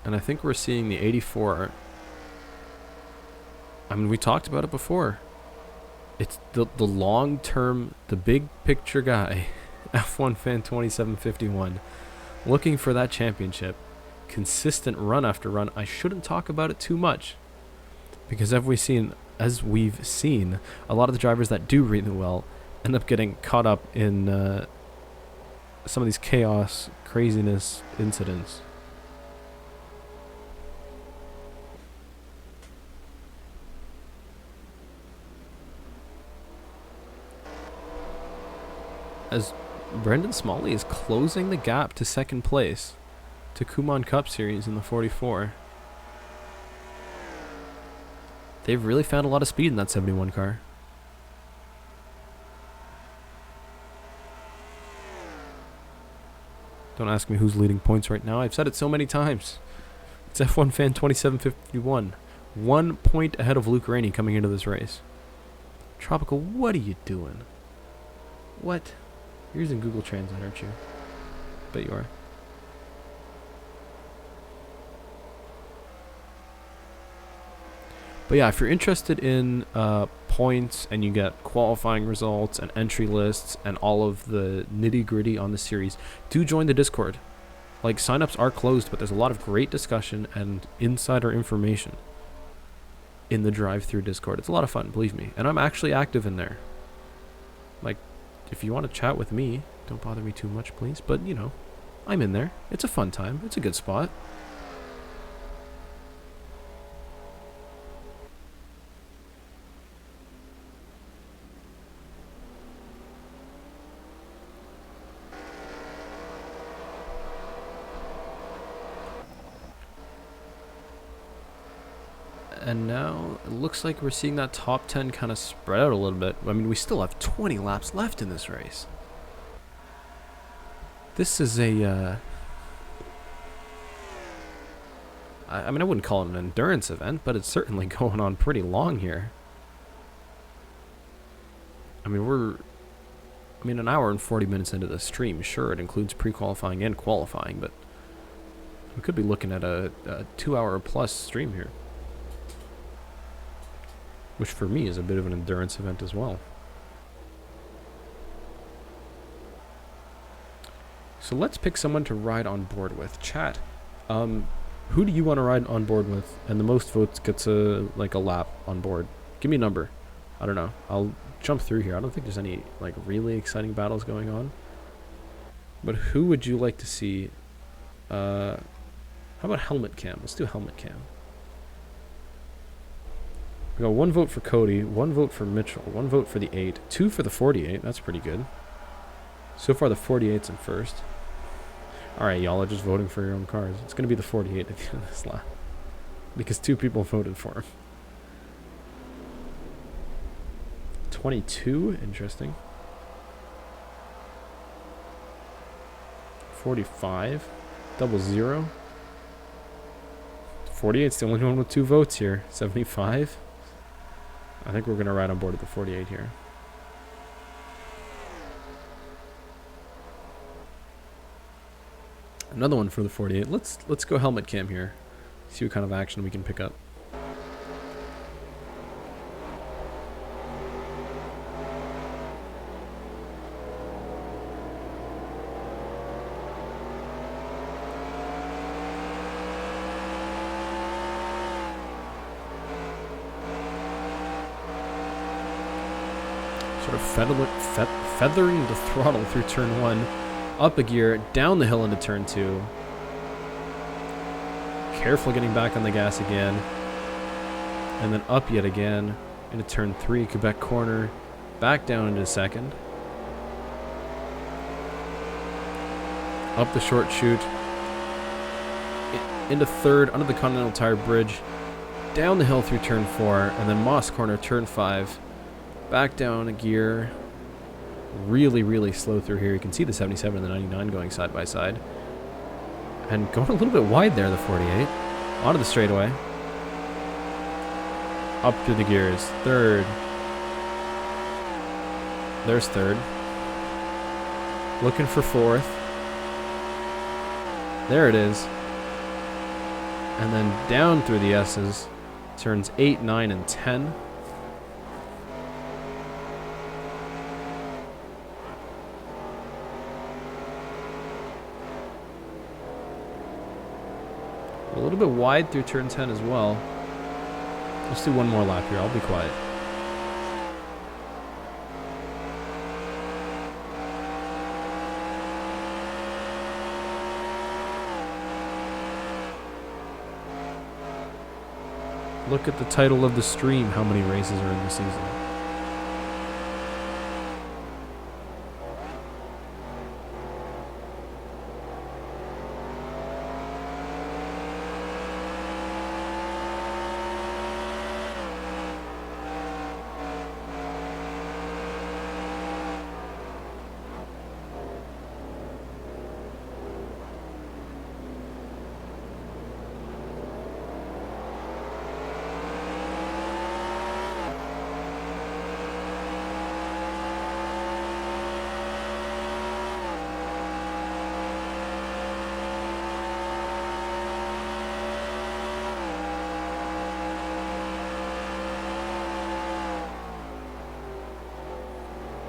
And I think we're seeing the 84. I mean, we talked about it before. It's the long-term, the big picture guy, F1 Fan 2751, looking for that championship. Consistent run after run. I shouldn't talk about it too much, because as we've seen, a lot of the drivers that do really well end up getting caught up in some of these chaos, craziness incidents. As Brendan Smalley is closing the gap to second place to Kumon Cup Series in the 44. They've really found a lot of speed in that 71 car. Don't ask me who's leading points right now. I've said it so many times. It's F1 Fan 2751. 1 point ahead of Luke Rainey coming into this race. Tropical, what are you doing? What? You're using Google Translate, aren't you? Bet you are. But yeah, if you're interested in points and you get qualifying results and entry lists and all of the nitty-gritty on the series, do join the Discord. Like, signups are closed, but there's a lot of great discussion and insider information in the DriveThrough Discord. It's a lot of fun, believe me. And I'm actually active in there. Like, if you want to chat with me, don't bother me too much, please. But, you know, I'm in there. It's a fun time. It's a good spot. And now it looks like we're seeing that top 10 kind of spread out a little bit. I mean, we still have 20 laps left in this race. This is a... I mean, I wouldn't call it an endurance event, but it's certainly going on pretty long here. I mean, an hour and 40 minutes into the stream. Sure, it includes pre-qualifying and qualifying, but we could be looking at a 2-hour plus stream here, which for me is a bit of an endurance event as well. So let's pick someone to ride on board with. Chat, who do you want to ride on board with? And the most votes gets a lap on board. Give me a number. I don't know. I'll jump through here. I don't think there's any really exciting battles going on. But who would you like to see? How about helmet cam? Let's do helmet cam. We got 1 vote for Cody, 1 vote for Mitchell, 1 vote for the 8, 2 for the 48. That's pretty good. So far, the 48's in first. All right, y'all are just voting for your own cars. It's going to be the 48 at the end of this lap, because 2 people voted for him. 22, interesting. 45, 00. 48's the only one with 2 votes here. 75. I think we're going to ride on board at the 48 here. Another one for the 48. Let's go helmet cam here. See what kind of action we can pick up. Sort of feathering the throttle through turn 1. Up a gear, down the hill into turn 2. Careful getting back on the gas again. And then up yet again into turn 3, Quebec corner. Back down into second. Up the short chute. Into third, under the Continental Tire Bridge. Down the hill through turn 4. And then Moss corner, turn 5. Back down a gear. Really, really slow through here. You can see the 77 and the 99 going side by side. And going a little bit wide there, the 48. Onto the straightaway. Up through the gears. Third. There's third. Looking for fourth. There it is. And then down through the S's. Turns 8, 9, and 10. A little bit wide through turn 10 as well. Let's do one more lap here. I'll be quiet. Look at the title of the stream. How many races are in the season?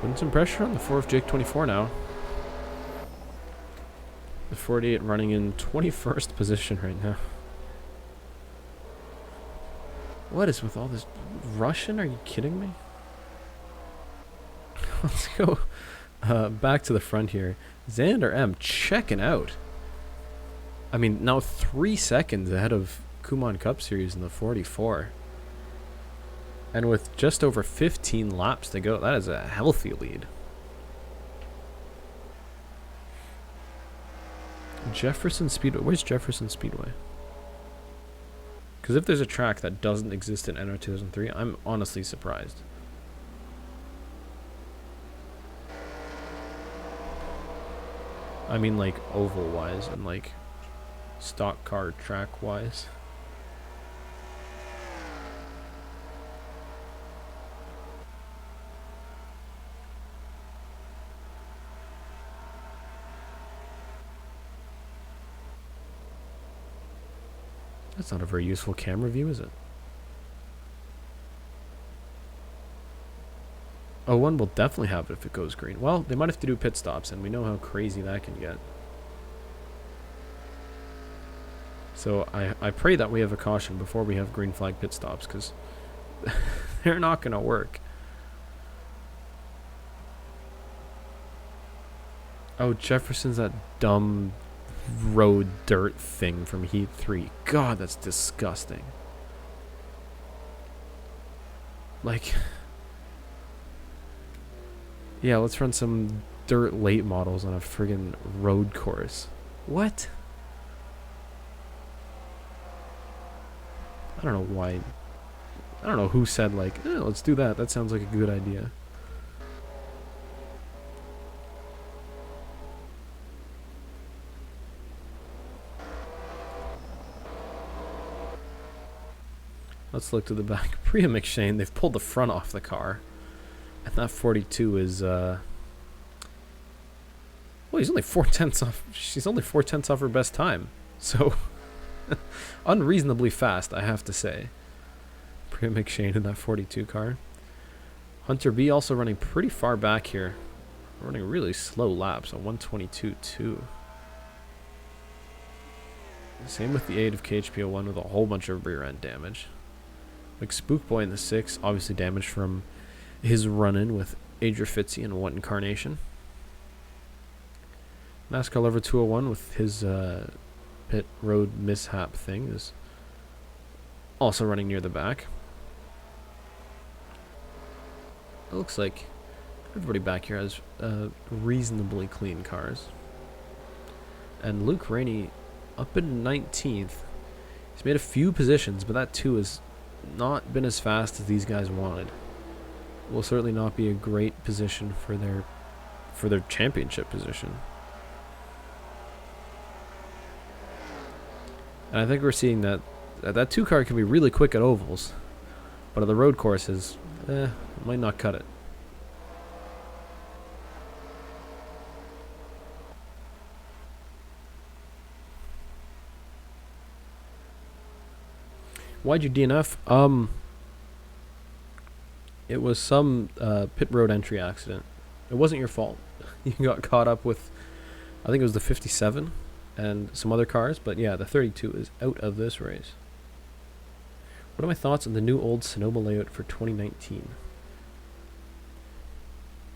Putting some pressure on the 4th Jake 24 now. The 48 running in 21st position right now. What is with all this Russian? Are you kidding me? Let's go back to the front here. Xander M checking out. I mean, now 3 seconds ahead of Kumon Cup Series in the 44. And with just over 15 laps to go, that is a healthy lead. Jefferson Speedway. Where's Jefferson Speedway? Because if there's a track that doesn't exist in NR 2003, I'm honestly surprised. I mean, like, oval-wise and, like, stock car track-wise. That's not a very useful camera view, is it? Oh, one will definitely have it if it goes green. Well, they might have to do pit stops, and we know how crazy that can get. So I pray that we have a caution before we have green flag pit stops, because they're not going to work. Oh, Jefferson's that dumb road dirt thing from Heat 3. God, that's disgusting. Like, yeah, let's run some dirt late models on a friggin' road course. What? I don't know why. I don't know who said, like, let's do that. That sounds like a good idea. Let's look to the back. Priya McShane, they've pulled the front off the car. And that 42 is, well, he's only 4/10 off. She's only 4/10 off her best time. So, unreasonably fast, I have to say. Priya McShane in that 42 car. Hunter B also running pretty far back here. Running really slow laps on 122.2. Same with the 8 of KHP01 with a whole bunch of rear end damage. Like Spook Boy in the 6, obviously damaged from his run-in with Adria Fitzy in what incarnation? NASCAR Lover 201 with his pit road mishap thing is also running near the back. It looks like everybody back here has reasonably clean cars. And Luke Rainey up in 19th. He's made a few positions, but that too has not been as fast as these guys wanted. Will certainly not be a great position for their championship position. And I think we're seeing that 2 car can be really quick at ovals, but at the road courses, might not cut it. Why'd you DNF? It was some pit road entry accident. It wasn't your fault. You got caught up with, I think it was the 57 and some other cars, but yeah, the 32 is out of this race. What are my thoughts on the new old Sonoma layout for 2019?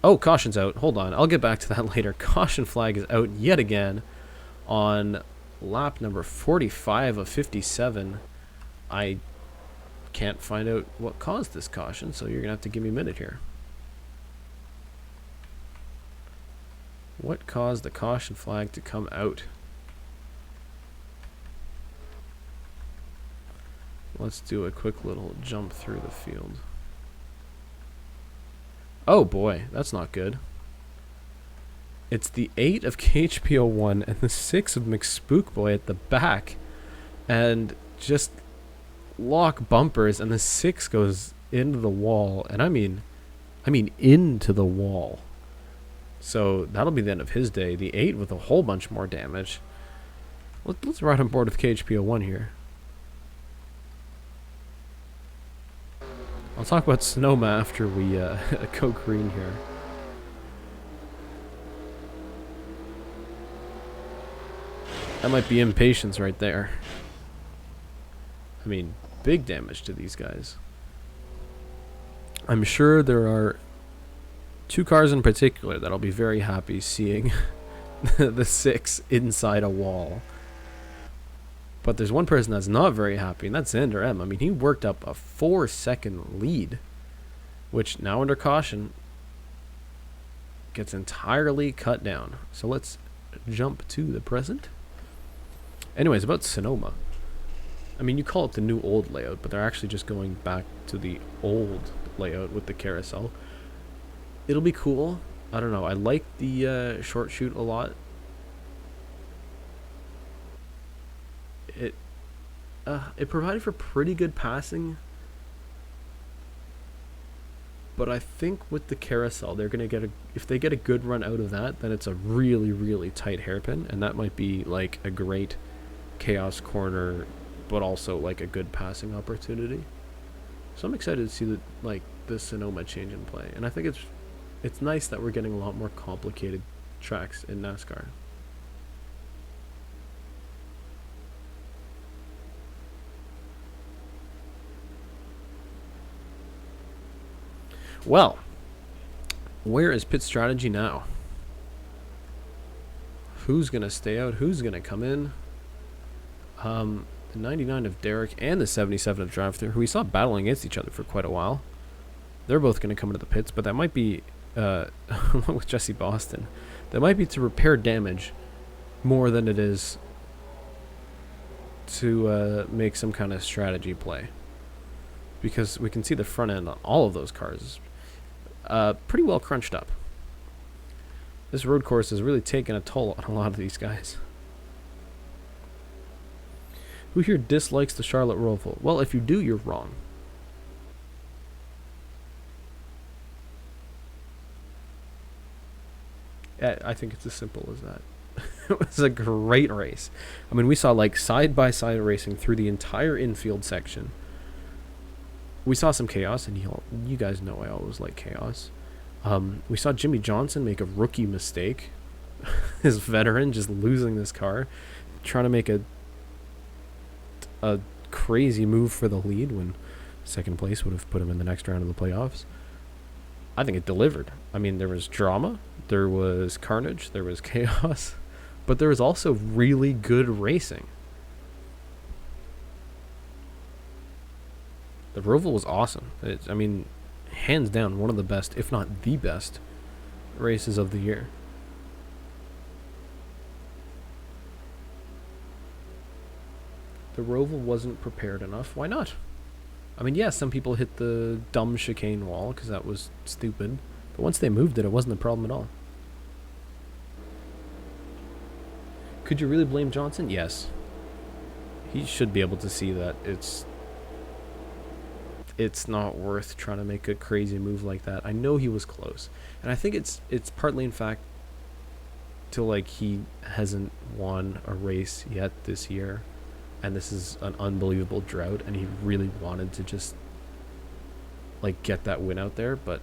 Oh, caution's out. Hold on. I'll get back to that later. Caution flag is out yet again on lap number 45 of 57. I can't find out what caused this caution, so you're going to have to give me a minute here. What caused the caution flag to come out? Let's do a quick little jump through the field. Oh boy, that's not good. It's the 8 of KHP01 and the 6 of McSpookboy at the back. And just lock bumpers, and the 6 goes into the wall. And I mean into the wall. So that'll be the end of his day. The 8 with a whole bunch more damage. Let's ride on board with KHP01 here. I'll talk about Sonoma after we go green here. That might be impatience right there. I mean, big damage to these guys. I'm sure there are 2 cars in particular that'll be very happy seeing the 6 inside a wall. But there's one person that's not very happy, and that's Xander M. I mean, he worked up a 4-second lead, which now under caution gets entirely cut down. So let's jump to the present. Anyways, about Sonoma. I mean, you call it the new old layout, but they're actually just going back to the old layout with the carousel. It'll be cool. I don't know. I like the short chute a lot. It provided for pretty good passing, but I think with the carousel, they're gonna get if they get a good run out of that, then it's a really, really tight hairpin, and that might be like a great chaos corner, but also like a good passing opportunity. So I'm excited to see the Sonoma change in play, and I think it's nice that we're getting a lot more complicated tracks in NASCAR. Well, where is pit strategy now? Who's going to stay out? Who's going to come in? The 99 of Derek and the 77 of DriveThrough, who we saw battling against each other for quite a while. They're both going to come into the pits, but that might be, with Jesse Boston, that might be to repair damage more than it is to make some kind of strategy play. Because we can see the front end on all of those cars pretty well crunched up. This road course has really taken a toll on a lot of these guys. Who here dislikes the Charlotte Roval? Well, if you do, you're wrong. I think it's as simple as that. It was a great race. I mean, we saw like side-by-side racing through the entire infield section. We saw some chaos, and you guys know I always like chaos. We saw Jimmy Johnson make a rookie mistake. His veteran just losing this car, trying to make a crazy move for the lead when second place would have put him in the next round of the playoffs. I think it delivered. I mean, there was drama, there was carnage, there was chaos, but there was also really good racing. The Roval was awesome. I mean, hands down, one of the best, if not the best, races of the year. The Roval wasn't prepared enough. Why not? I mean, yeah, some people hit the dumb chicane wall because that was stupid. But once they moved it, it wasn't a problem at all. Could you really blame Johnson? Yes. He should be able to see that it's not worth trying to make a crazy move like that. I know he was close. And I think it's partly in fact to like he hasn't won a race yet this year. And this is an unbelievable drought, and he really wanted to just like get that win out there, but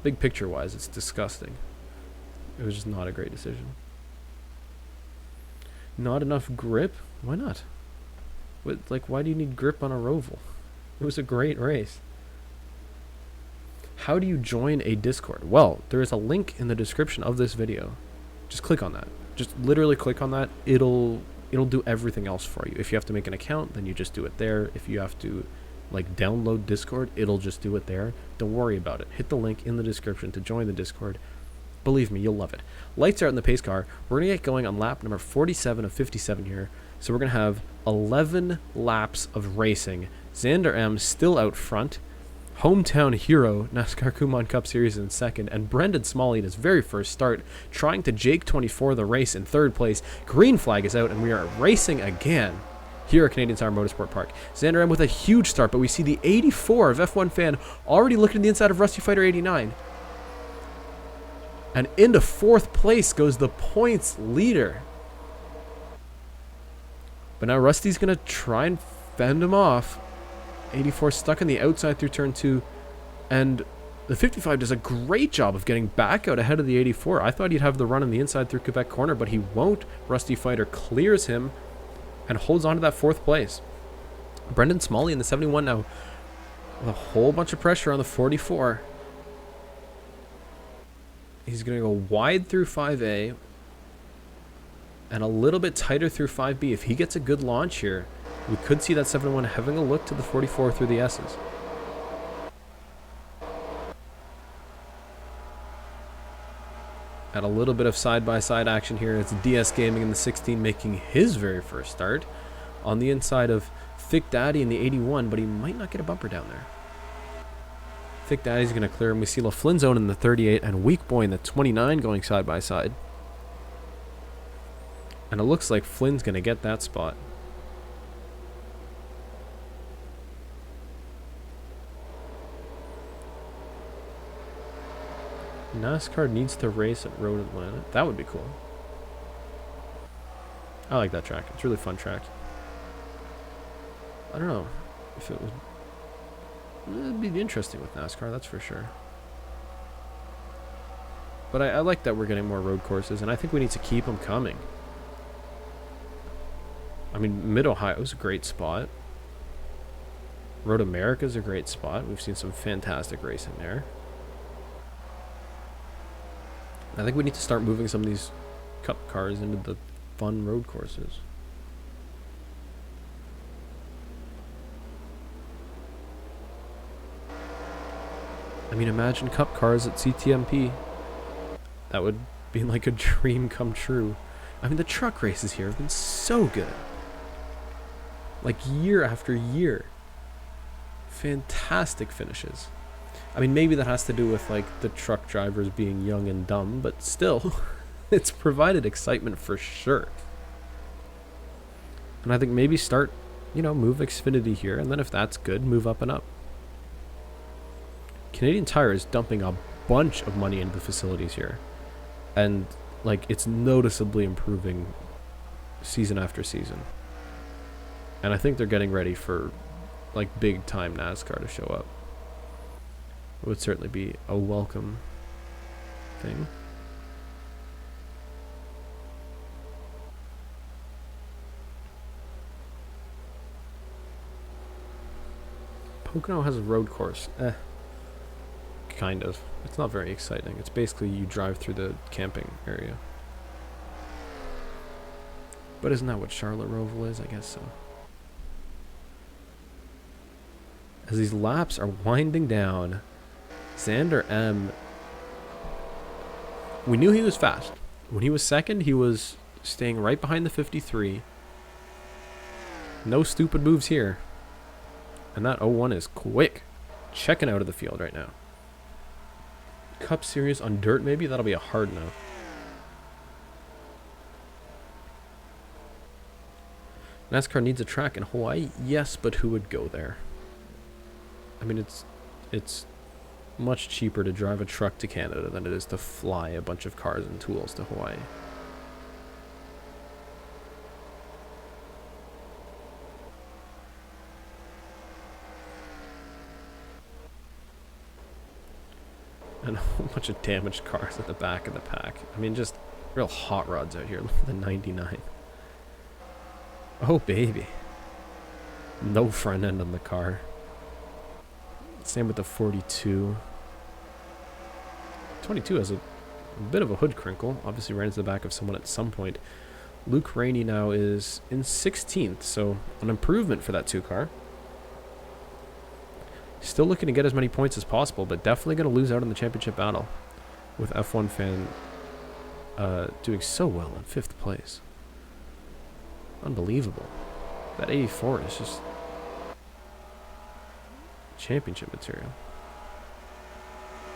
big picture wise, it's disgusting. It was just not a great decision. Not enough grip? Why not? Why do you need grip on a Roval? It was a great race. How do you join a Discord? Well, there is a link in the description of this video. Just click on that. Just literally click on that. It'll do everything else for you. If you have to make an account, then you just do it there. If you have to like download Discord, it'll just do it there. Don't worry about it. Hit the link in the description to join the Discord. Believe me, you'll love it. Lights out in the pace car. We're going to get going on lap number 47 of 57 here. So we're going to have 11 laps of racing. Xander M still out front. Hometown hero, NASCAR Kumon Cup Series in second, and Brendan Smalley in his very first start, trying to Jake 24 the race in third place. Green flag is out, and we are racing again here at Canadian Tire Motorsport Park. Xander M with a huge start, but we see the 84 of F1 fan already looking at the inside of Rusty Fighter 89. And into fourth place goes the points leader. But now Rusty's going to try and fend him off. 84 stuck on the outside through turn 2, and the 55 does a great job of getting back out ahead of the 84. I thought he'd have the run on the inside through Quebec corner, but he won't. Rusty Fighter clears him and holds on to that fourth place. Brendan Smalley in the 71 now with a whole bunch of pressure on the 44. He's going to go wide through 5A and a little bit tighter through 5B. If he gets a good launch here, we could see that 71 having a look to the 44 through the S's. At a little bit of side-by-side action here, it's DS Gaming in the 16 making his very first start on the inside of Thick Daddy in the 81, but he might not get a bumper down there. Thick Daddy's going to clear him. We see LaFlynn Zone in the 38 and Weak Boy in the 29 going side-by-side. And it looks like Flynn's going to get that spot. NASCAR needs to race at Road Atlanta. That would be cool. I like that track. It's a really fun track. I don't know if it would... It'd be interesting with NASCAR, that's for sure. But I like that we're getting more road courses, and I think we need to keep them coming. I mean, Mid-Ohio is a great spot. Road America is a great spot. We've seen some fantastic racing there. I think we need to start moving some of these cup cars into the fun road courses. I mean, imagine cup cars at CTMP. That would be like a dream come true. I mean, the truck races here have been so good. Like year after year. Fantastic finishes. I mean, maybe that has to do with like the truck drivers being young and dumb, but still, it's provided excitement for sure. And I think maybe start, move Xfinity here, and then if that's good, move up and up. Canadian Tire is dumping a bunch of money into the facilities here, and like it's noticeably improving season after season. And I think they're getting ready for like big time NASCAR to show up. It would certainly be a welcome thing. Pocono has a road course. kind of. It's not very exciting. It's basically you drive through the camping area. But isn't that what Charlotte Roval is? I guess so. As these laps are winding down, Xander M. We knew he was fast. When he was second, he was staying right behind the 53. No stupid moves here. And that 01 is quick. Checking out of the field right now. Cup Series on dirt, maybe? That'll be a hard no. NASCAR needs a track in Hawaii? Yes, but who would go there? I mean, it's much cheaper to drive a truck to Canada than it is to fly a bunch of cars and tools to Hawaii. And a whole bunch of damaged cars at the back of the pack. I mean, just real hot rods out here. Look at the 99. Oh, baby. No front end on the car. Same with the 42. 22 has a bit of a hood crinkle. Obviously ran into the back of someone at some point. Luke Rainey now is in 16th, so an improvement for that 2 car. Still looking to get as many points as possible, but definitely going to lose out in the championship battle. With F1 fan doing so well in 5th place. Unbelievable. That 84 is just championship material.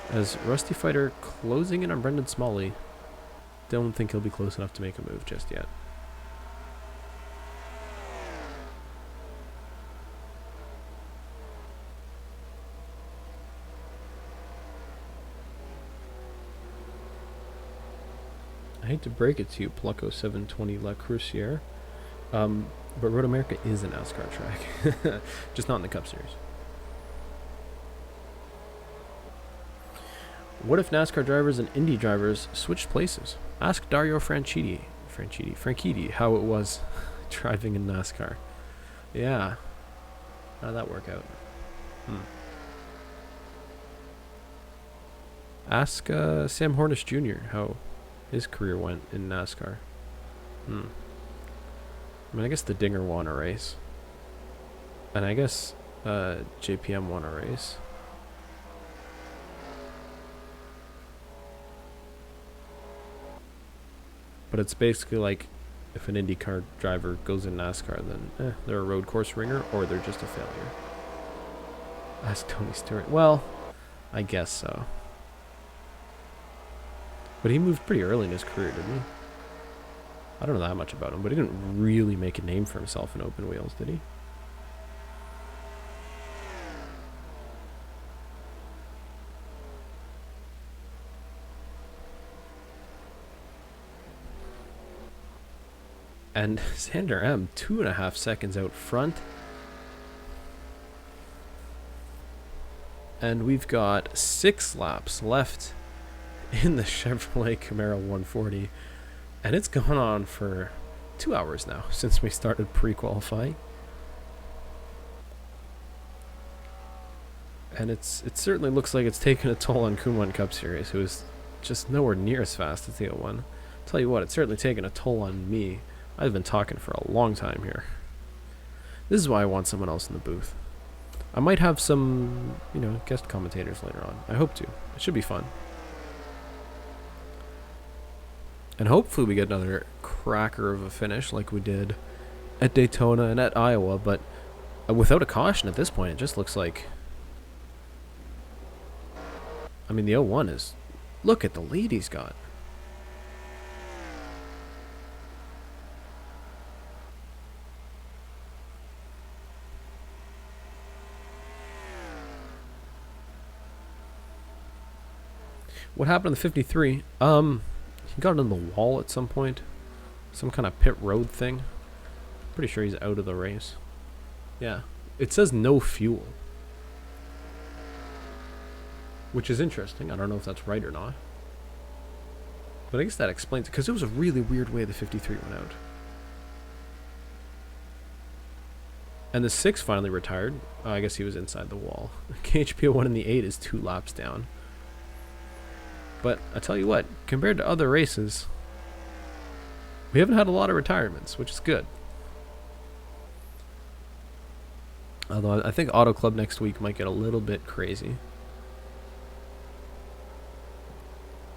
As Rusty Fighter closing in on Brendan Smalley. Don't think he'll be close enough to make a move just yet. I hate to break it to you, Plucko 720 La Cruciere, but Road America is a NASCAR track, just not in the Cup Series. What if NASCAR drivers and Indy drivers switched places? Ask Dario Franchitti how it was driving in NASCAR. Yeah, how did that work out? Ask Sam Hornish Jr. how his career went in NASCAR. I mean, I guess the Dinger won a race. And I guess JPM won a race. But it's basically like if an IndyCar driver goes in NASCAR, then they're a road course ringer or they're just a failure. Ask Tony Stewart. Well, I guess so. But he moved pretty early in his career, didn't he? I don't know that much about him, but he didn't really make a name for himself in open wheels, did he? And Xander M, 2.5 seconds out front. And we've got 6 laps left in the Chevrolet Camaro 140. And it's gone on for 2 hours now since we started pre-qualifying. And it certainly looks like it's taken a toll on Kumon Cup Series, who is just nowhere near as fast as the 01. Tell you what, it's certainly taken a toll on me. I've been talking for a long time here. This is why I want someone else in the booth. I might have some, guest commentators later on. I hope to. It should be fun. And hopefully we get another cracker of a finish like we did at Daytona and at Iowa, but without a caution at this point, it just looks like... I mean, the 01 is... Look at the lead he's got. What happened to the 53? He got on the wall at some point. Some kind of pit road thing. Pretty sure he's out of the race. Yeah. It says no fuel. Which is interesting. I don't know if that's right or not. But I guess that explains it. Because it was a really weird way the 53 went out. And the 6 finally retired. I guess he was inside the wall. KHP1 in the 8 is 2 laps down. But I tell you what, compared to other races, we haven't had a lot of retirements, which is good. Although I think Auto Club next week might get a little bit crazy.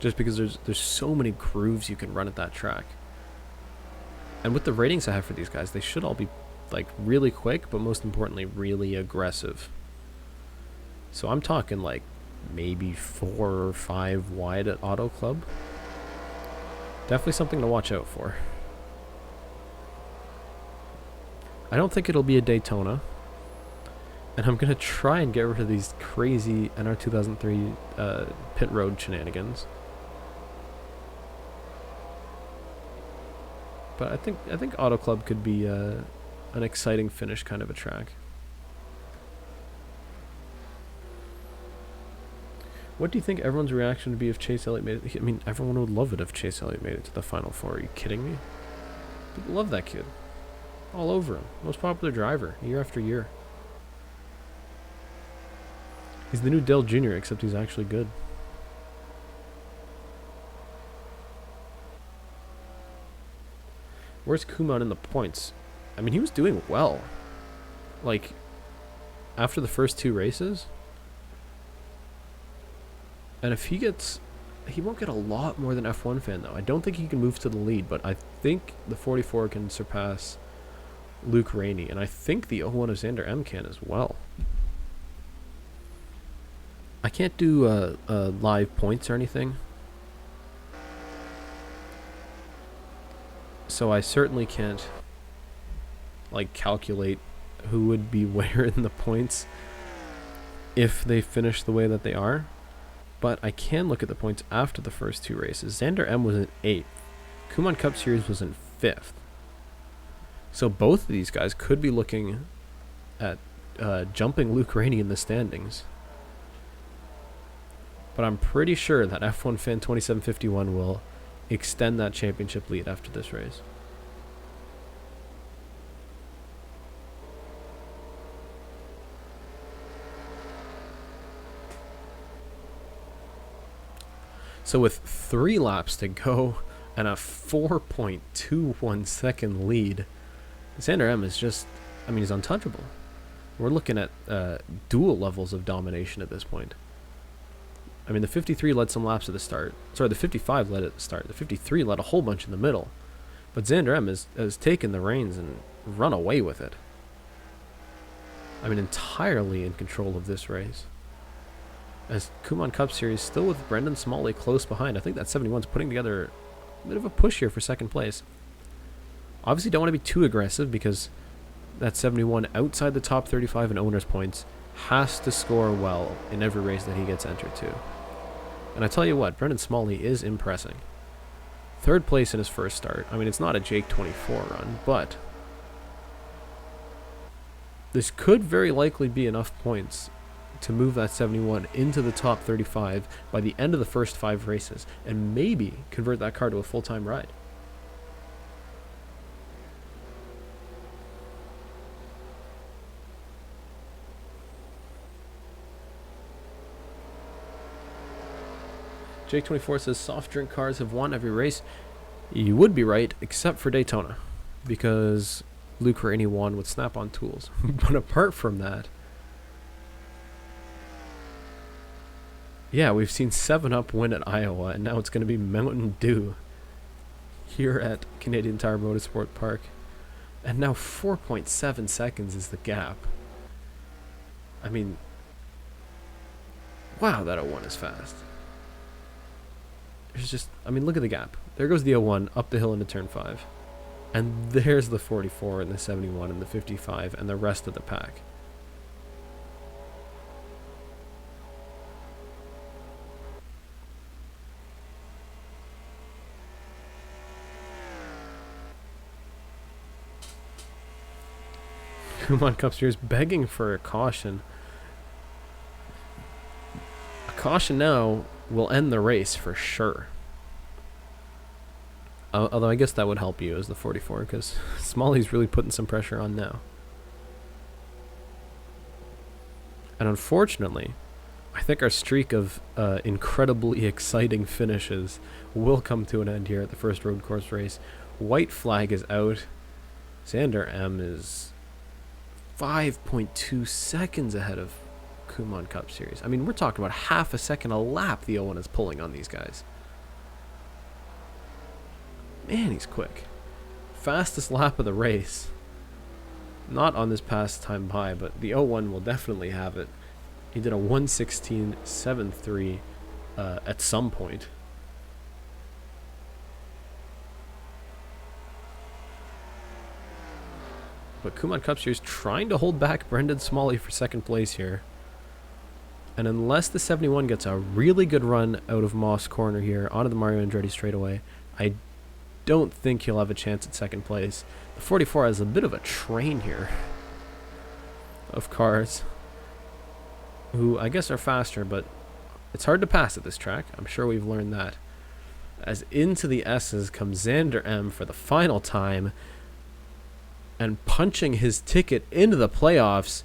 Just because there's so many grooves you can run at that track. And with the ratings I have for these guys, they should all be like really quick, but most importantly, really aggressive. So I'm talking like maybe 4 or 5 wide at Auto Club. Definitely something to watch out for. I don't think it'll be a Daytona. And I'm going to try and get rid of these crazy NR 2003 pit road shenanigans. But I think Auto Club could be an exciting finish kind of a track. What do you think everyone's reaction would be if Chase Elliott made it? I mean, everyone would love it if Chase Elliott made it to the Final Four. Are you kidding me? People love that kid. All over him. Most popular driver, year after year. He's the new Dale Jr., except he's actually good. Where's Kumon in the points? I mean, he was doing well. Like, after the first 2 races. And if he gets... He won't get a lot more than F1 fan, though. I don't think he can move to the lead, but I think the 44 can surpass Luke Rainey. And I think the 01 of Xander M can as well. I can't do live points or anything. So I certainly can't like calculate who would be where in the points if they finish the way that they are. But I can look at the points after the first 2 races. Xander M was in 8th. Kumon Cup Series was in 5th. So both of these guys could be looking at jumping Luke Rainey in the standings. But I'm pretty sure that F1 Fan 2751 will extend that championship lead after this race. So with 3 laps to go and a 4.21 second lead, Xander M is just, I mean, he's untouchable. We're looking at dual levels of domination at this point. I mean, the 53 led some laps at the start. Sorry, the 55 led at the start. The 53 led a whole bunch in the middle. But Xander M has taken the reins and run away with it. I mean, entirely in control of this race. As Kumon Cup Series still with Brendan Smalley close behind. I think that 71's putting together a bit of a push here for second place. Obviously don't want to be too aggressive because that 71 outside the top 35 in owner's points has to score well in every race that he gets entered to. And I tell you what, Brendan Smalley is impressing. 3rd place in his first start. I mean, it's not a Jake 24 run, but this could very likely be enough points to move that 71 into the top 35 by the end of the first 5 races and maybe convert that car to a full-time ride. Jake 24 says soft drink cars have won every race. You would be right, except for Daytona, because Luke Rainey won with snap-on tools. But apart from that, yeah, we've seen 7-Up win at Iowa, and now it's going to be Mountain Dew here at Canadian Tire Motorsport Park. And now 4.7 seconds is the gap. I mean, wow, that 01 is fast. There's just, I mean, look at the gap. There goes the 01 up the hill into turn 5. And there's the 44 and the 71 and the 55 and the rest of the pack. Kumon Cup Series begging for a caution. A caution now will end the race for sure. Although I guess that would help you as the 44, because Smalley's really putting some pressure on now. And unfortunately, I think our streak of incredibly exciting finishes will come to an end here at the first road course race. White flag is out. Xander M is 5.2 seconds ahead of Kumon Cup Series. I mean, we're talking about half a second a lap the 01 is pulling on these guys. Man, he's quick. Fastest lap of the race. Not on this past time high, but the 01 will definitely have it. He did a 1:16.73 at some point. But Kumon Cup Series trying to hold back Brendan Smalley for second place here. And unless the 71 gets a really good run out of Moss Corner here onto the Mario Andretti straightaway, I don't think he'll have a chance at second place. The 44 has a bit of a train here of cars who I guess are faster, but it's hard to pass at this track. I'm sure we've learned that. As into the S's comes Xander M for the final time, and punching his ticket into the playoffs,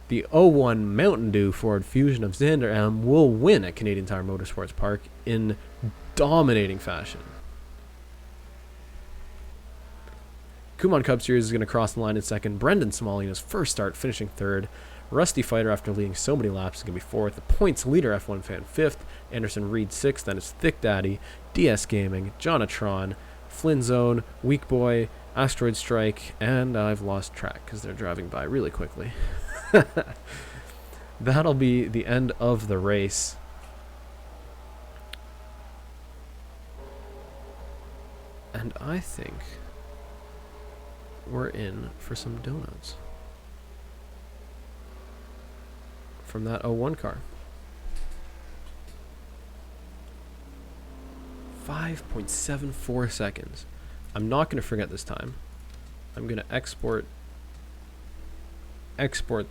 the 01 Mountain Dew Ford Fusion of Xander M will win at Canadian Tire Motorsports Park in dominating fashion. Kumon Cup Series is going to cross the line in second. Brendan Smalley in his first start finishing third. Rusty Fighter, after leading so many laps, is going to be fourth. The points leader, F1 Fan, fifth. Anderson Reed, sixth. Then it's Thick Daddy, DS Gaming, Jonatron, Flynn Zone, Weak Boy, Asteroid Strike, and I've lost track because they're driving by really quickly. That'll be the end of the race. And I think we're in for some donuts from that 01 car. 5.74 seconds. I'm not going to forget this time. I'm going to export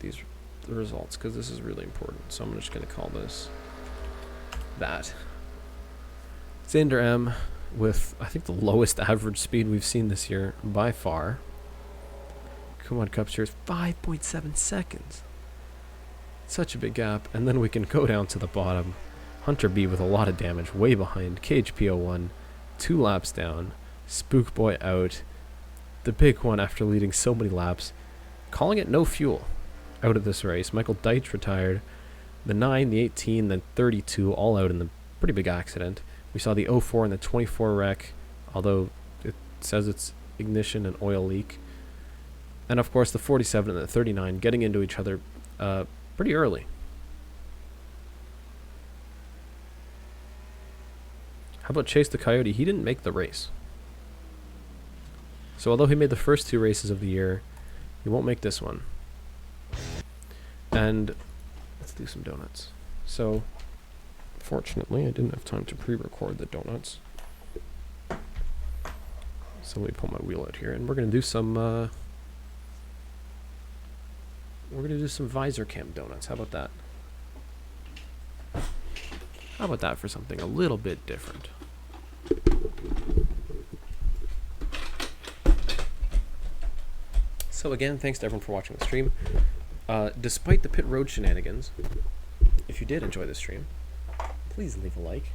these results because this is really important. So I'm just going to call this that. Xander M with, I think, the lowest average speed we've seen this year by far. Kumon Cup Series, 5.7 seconds. Such a big gap. And then we can go down to the bottom. Hunter B with a lot of damage, way behind. KHP01, 2 laps down. Spook Boy out. The big one after leading so many laps. Calling it no fuel out of this race. Michael Deitch retired. The 9, the 18, the 32 all out in the pretty big accident. We saw the 04 and the 24 wreck, although it says it's ignition and oil leak. And of course the 47 and the 39 getting into each other pretty early. How about Chase the Coyote? He didn't make the race. So although he made the first 2 races of the year, he won't make this one. And let's do some donuts. So fortunately, I didn't have time to pre-record the donuts. So let me pull my wheel out here, and we're gonna do some visor cam donuts. How about that? How about that for something a little bit different? So again, thanks to everyone for watching the stream. Despite the pit road shenanigans, if you did enjoy the stream, please leave a like.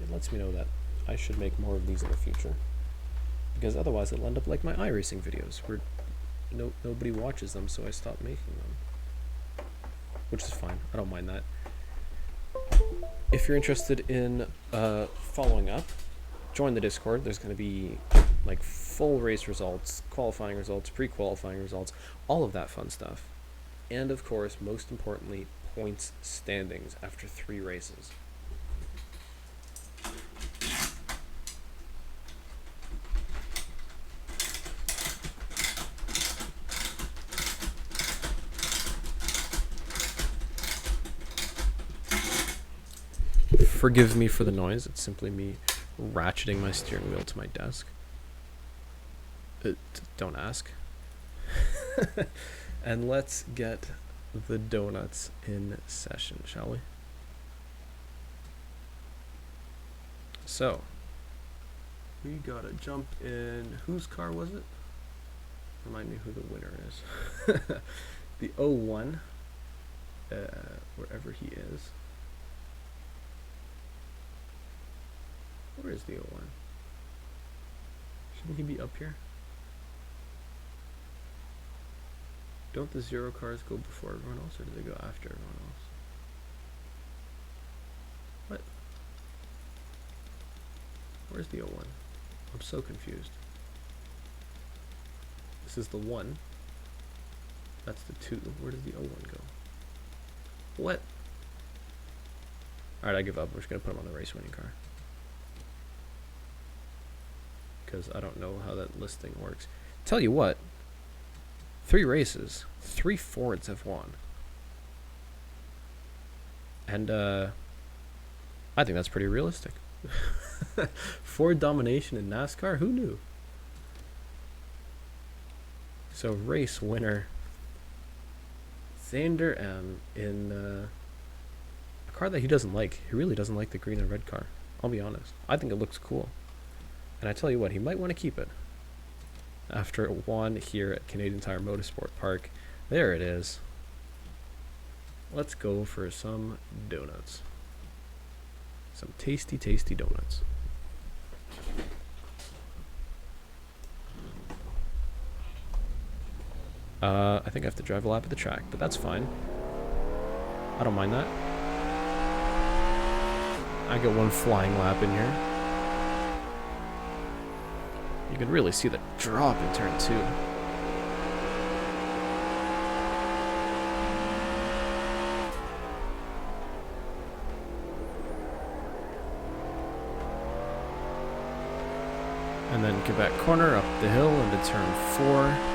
It lets me know that I should make more of these in the future. Because otherwise it'll end up like my iRacing videos, where nobody watches them, so I stop making them. Which is fine, I don't mind that. If you're interested in following up, join the Discord. There's going to be like full race results, qualifying results, pre-qualifying results, all of that fun stuff. And of course, most importantly, points standings after 3 races. Forgive me for the noise, it's simply me ratcheting my steering wheel to my desk. Don't ask. And let's get the donuts in session, shall we? So, we gotta jump in. Whose car was it? Remind me who the winner is. The 01 wherever he is. Where is the 01? Shouldn't he be up here? Don't the 0 cars go before everyone else, or do they go after everyone else? What? Where's the 01? I'm so confused. This is the 1. That's the 2. Where does the 01 go? What? Alright, I give up. We're just going to put him on the race winning car. Because I don't know how that listing works. Tell you what. 3 races. 3 Fords have won. And, I think that's pretty realistic. Ford domination in NASCAR? Who knew? So, race winner Xander M in a car that he doesn't like. He really doesn't like the green and red car. I'll be honest. I think it looks cool. And I tell you what, he might want to keep it. After it won here at Canadian Tire Motorsport Park. There it is. Let's go for some donuts. Some tasty, tasty donuts. I think I have to drive a lap of the track, but that's fine. I don't mind that. I get one flying lap in here. You can really see the drop in turn 2. And then Quebec corner up the hill into turn 4.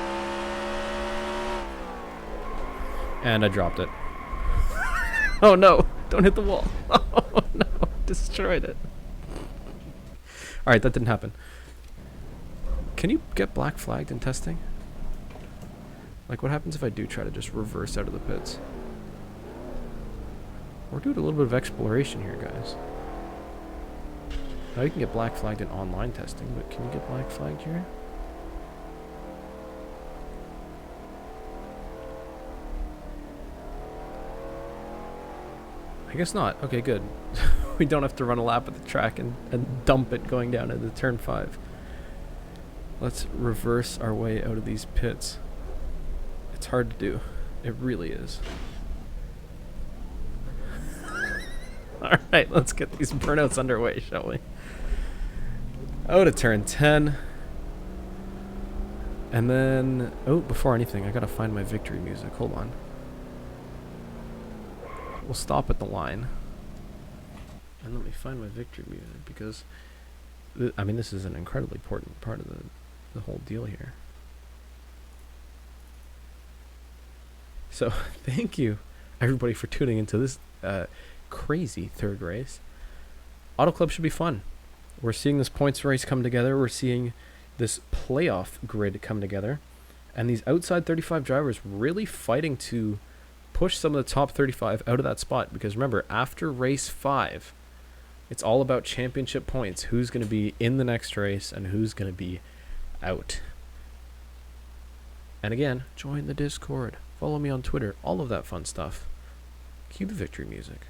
And I dropped it. Oh no, don't hit the wall. Oh no, destroyed it. Alright, that didn't happen. Can you get black flagged in testing? Like, what happens if I do try to just reverse out of the pits? We're doing a little bit of exploration here, guys. Now you can get black flagged in online testing, but can you get black flagged here? I guess not. Okay, good. We don't have to run a lap at the track and dump it going down into turn 5. Let's reverse our way out of these pits. It's hard to do. It really is. Alright, let's get these burnouts underway, shall we? Out of turn 10. And then... Oh, before anything, I gotta find my victory music. Hold on. We'll stop at the line. And let me find my victory music, because... I mean, this is an incredibly important part of the whole deal here. So, thank you, everybody, for tuning into this crazy third race. Auto Club should be fun. We're seeing this points race come together. We're seeing this playoff grid come together. And these outside 35 drivers really fighting to push some of the top 35 out of that spot. Because remember, after race 5, it's all about championship points. Who's going to be in the next race and who's going to be out. And again, join the Discord. Follow me on Twitter. All of that fun stuff. Cue the victory music.